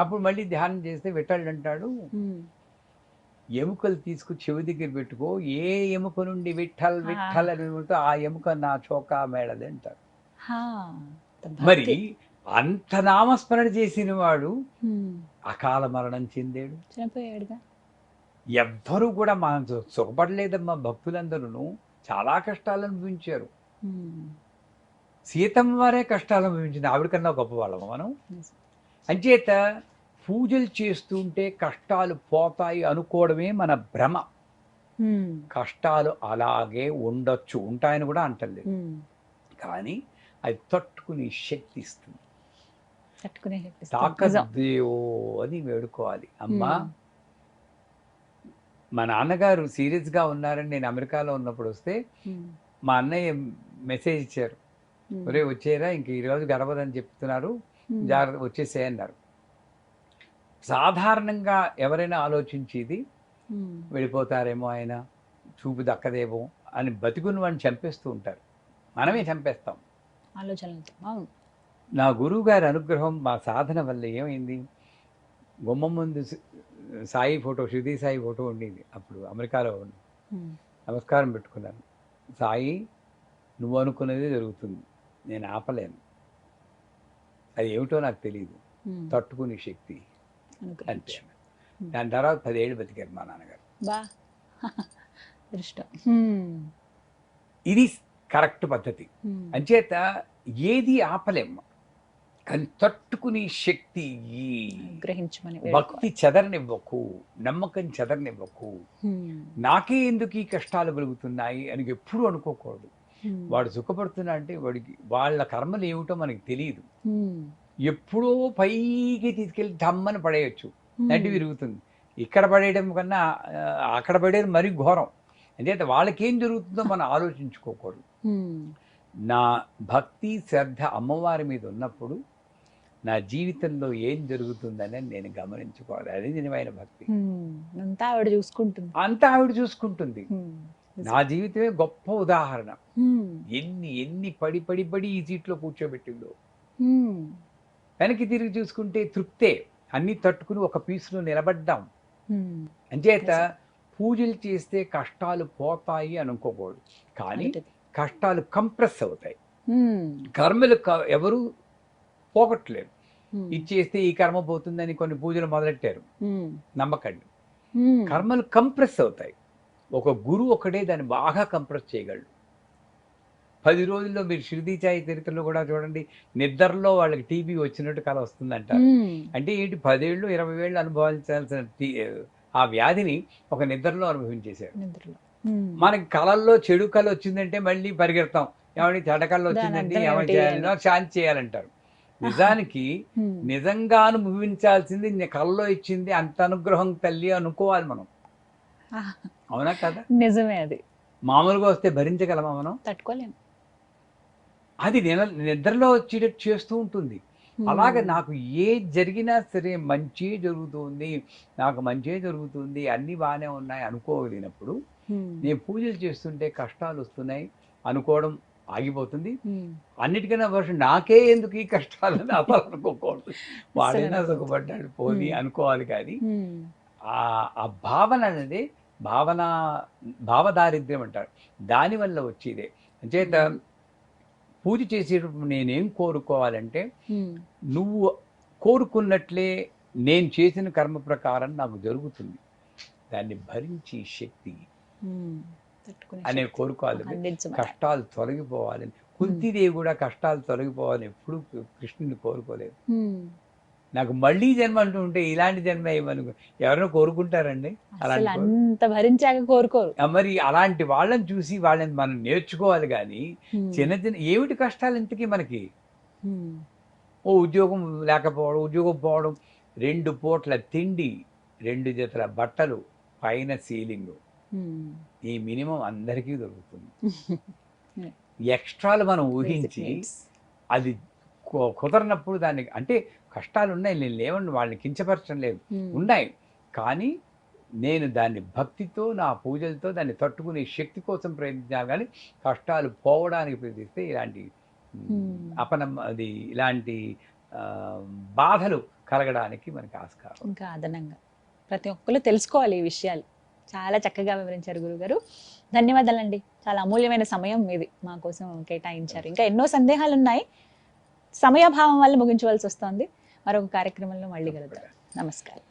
Speaker 3: అప్పుడు మళ్ళీ ధ్యానం చేస్తే విఠలుడు అంటాడు, ఎముకలు తీసుకుని చెవి దగ్గర పెట్టుకో, ఏ ఎముక నుండి విఠల్ విఠల్ అని ఆ ఎముక నా చోకామేళది అంటారు. మరి అంత నామస్మరణ చేసిన వాడు అకాల మరణం చెందాడు,
Speaker 2: చనిపోయాడుగా.
Speaker 3: ఎవ్వరూ కూడా మనం సుఖపడలేదమ్మా. భక్తులందరూ చాలా కష్టాలు అనుభవించారు. సీతమ్మ వారే కష్టాలు అనుభవించింది, ఆవిడకన్నా గొప్పవాళ్ళము మనం. అంచేత పూజలు చేస్తుంటే కష్టాలు పోతాయి అనుకోవడమే మన భ్రమ. కష్టాలు అలాగే ఉండొచ్చు, ఉంటాయని కూడా అంటలేదు, కానీ అది తట్టుకునే శక్తి ఇస్తుంది.
Speaker 2: తట్టుకునే
Speaker 3: తాకద్దేవో అని వేడుకోవాలి. అమ్మా, మా నాన్నగారు సీరియస్గా ఉన్నారని నేను అమెరికాలో ఉన్నప్పుడు వస్తే మా అన్నయ్య మెసేజ్ ఇచ్చారు, ఒరే వచ్చేరా, ఇంక ఈరోజు గడవదని చెప్తున్నారు, జాగ్రత్త వచ్చేసే అన్నారు. సాధారణంగా ఎవరైనా ఆలోచించేది వెళ్ళిపోతారేమో, ఆయన చూపు దక్కదేమో అని బతికున్న వాడిని చంపేస్తూ ఉంటారు, మనమే చంపేస్తాం
Speaker 2: ఆలోచనలతో.
Speaker 3: నా గురువు గారి అనుగ్రహం, మా సాధన వల్ల ఏమైంది, గుమ్మం ముందు సాయి ఫోటో, శృతి సాయి ఫోటో ఉండేది అప్పుడు అమెరికాలో. నమస్కారం పెట్టుకున్నాను, సాయి నువ్వు అనుకున్నది జరుగుతుంది, నేను ఆపలేను, అది ఏమిటో నాకు తెలియదు, తట్టుకునే శక్తి అంతే. దాని తర్వాత 10 ఏళ్ళు బతికారు మా నాన్నగారు. ఇది కరెక్ట్ పద్ధతి. అంచేత ఏది ఆపలేము, కానీ తట్టుకునే శక్తి,
Speaker 2: గ్రహించమని
Speaker 3: భక్తి చెదరనివ్వకు, నమ్మకం చెదరనివ్వకు. నాకే ఎందుకు ఈ కష్టాలు కలుగుతున్నాయి అని ఎప్పుడు అనుకోకూడదు. వాడు సుఖపడుతున్నా అంటే వాడికి వాళ్ళ కర్మలు ఏమిటో మనకి తెలియదు. ఎప్పుడో పైకి తీసుకెళ్ళి తమ్మని పడేయచ్చు, నటి విరుగుతుంది. ఇక్కడ పడేయడం కన్నా అక్కడ పడేది మరీ ఘోరం. అంచేత వాళ్ళకేం జరుగుతుందో మనం ఆలోచించుకోకూడదు. నా భక్తి శ్రద్ధ అమ్మవారి మీద ఉన్నప్పుడు నా జీవితంలో ఏం జరుగుతుందని నేను గమనించుకోవాలి. అది నిజమైన భక్తి.
Speaker 2: అంతా ఆవిడ చూసుకుంటుంది,
Speaker 3: నా జీవితమే గొప్ప ఉదాహరణ. ఎన్ని ఎన్ని పడి పడి పడి ఈ సీట్లో కూర్చోబెట్టిందో, వెనక్కి తిరిగి చూసుకుంటే తృప్తే. అన్ని తట్టుకుని ఒక పీసులో నిలబడ్డాం. అంచేత పూజలు చేస్తే కష్టాలు పోతాయి అనుకోకూడదు, కానీ కష్టాలు కంప్రెస్ అవుతాయి. కర్మలు ఎవరు పోగొట్టలేరు. ఇచ్చేస్తే ఈ కర్మ పోతుందని కొన్ని పూజలు మొదలెట్టారు, నమ్మకండి. కర్మలు కంప్రెస్ అవుతాయి. ఒక గురువు ఒకడే దాన్ని బాగా కంప్రెస్ చేయగలడు. 10 రోజుల్లో మీరు షిరిడీ సాయి చరిత్రలో కూడా చూడండి, నిద్రలో వాళ్ళకి టీబీ వచ్చినట్టు కల వస్తుందంటారు. అంటే ఏంటి, 10 ఏళ్ళు 20 ఏళ్ళు అనుభవించాల్సిన ఆ వ్యాధిని ఒక నిద్రలో అనుభవించేశారు. మనకి కళల్లో చెడు కళ వచ్చిందంటే మళ్ళీ పరిగెడతాం, ఏమని చెడ్డ కళ వచ్చిందంటే ఏమని చేయాలనో శాంతి చేయాలంటారు. నిజానికి నిజంగా అనుభవించాల్సింది కళలో ఇచ్చింది, అంత అనుగ్రహం తల్లి అనుకోవాలి మనం. అవునా కదా?
Speaker 2: నిజమే. అది
Speaker 3: మామూలుగా వస్తే భరించగలమా మనం?
Speaker 2: తట్టుకోలేము.
Speaker 3: అది నిద్రలో వచ్చేటట్టు చేస్తూ ఉంటుంది. అలాగే నాకు ఏ జరిగినా సరే మంచి జరుగుతుంది, నాకు మంచి జరుగుతుంది, అన్ని బాగానే ఉన్నాయి అనుకోగలిగినప్పుడు నేను పూజలు చేస్తుంటే కష్టాలు వస్తున్నాయి అనుకోవడం ఆగిపోతుంది. అన్నిటికన్నా వర్షం నాకే ఎందుకు ఈ కష్టాలని అవ్వాలనుకోకూడదు. వాడైనా సుఖపడ్డాడు పోని అనుకోవాలి. కానీ ఆ భావన అనేది భావదారిద్ర్యం అంటారు, దానివల్ల వచ్చేదే. అంచేత పూజ చేసేటప్పుడు నేనేం కోరుకోవాలంటే, నువ్వు కోరుకున్నట్లే నేను చేసిన కర్మ ప్రకారం నాకు జరుగుతుంది, దాన్ని భరించి శక్తి అనే కోరుకోవాలి. కష్టాలు తొలగిపోవాలని, కుంతిదేవి కూడా కష్టాలు తొలగిపోవాలని ఎప్పుడు కృష్ణుని కోరుకోలేదు. నాకు మళ్ళీ జన్మ అంటూ ఉంటే ఇలాంటి జన్మ ఏమను ఎవరైనా కోరుకుంటారండి?
Speaker 2: అంత భరించాక కోరుకోరు.
Speaker 3: మరి అలాంటి వాళ్ళని చూసి వాళ్ళని మనం నేర్చుకోవాలి. కానీ చిన్న చిన్న ఏమిటి కష్టాలు ఇంతకీ మనకి? ఓ ఉద్యోగం లేకపోవడం, ఉద్యోగం పోవడం, 2 పూట్ల తిండి, 2 జతల బట్టలు, పైన సీలింగ్, ఈ మినిమం అందరికీ దొరుకుతుంది. ఎక్స్ట్రాలు మనం ఊహించి అది కుదరనప్పుడు దానికి, అంటే కష్టాలు ఉన్నాయి, నేను లేవండి వాళ్ళని కించపరచడం లేదు, ఉన్నాయి. కానీ నేను దాన్ని భక్తితో, నా పూజలతో దాన్ని తట్టుకునే శక్తి కోసం ప్రయత్నించాలి. కానీ కష్టాలు పోవడానికి ప్రయత్నిస్తే ఇలాంటి ఇలాంటి బాధలు కలగడానికి మనకి ఆస్కారం.
Speaker 2: ఇంకా అదనంగా ప్రతి ఒక్కరు తెలుసుకోవాలి ఈ విషయాలు. చాలా చక్కగా వివరించారు గురుగారు. ధన్యవాదాలండి. చాలా అమూల్యమైన సమయం మీది మా కోసం కేటాయించారు. ఇంకా ఎన్నో సందేహాలు ఉన్నాయి, సమయాభావం వల్ల ముగించవలసి వస్తుంది. మరొక కార్యక్రమంలో మళ్ళీ కలుద్దాం. నమస్కారం.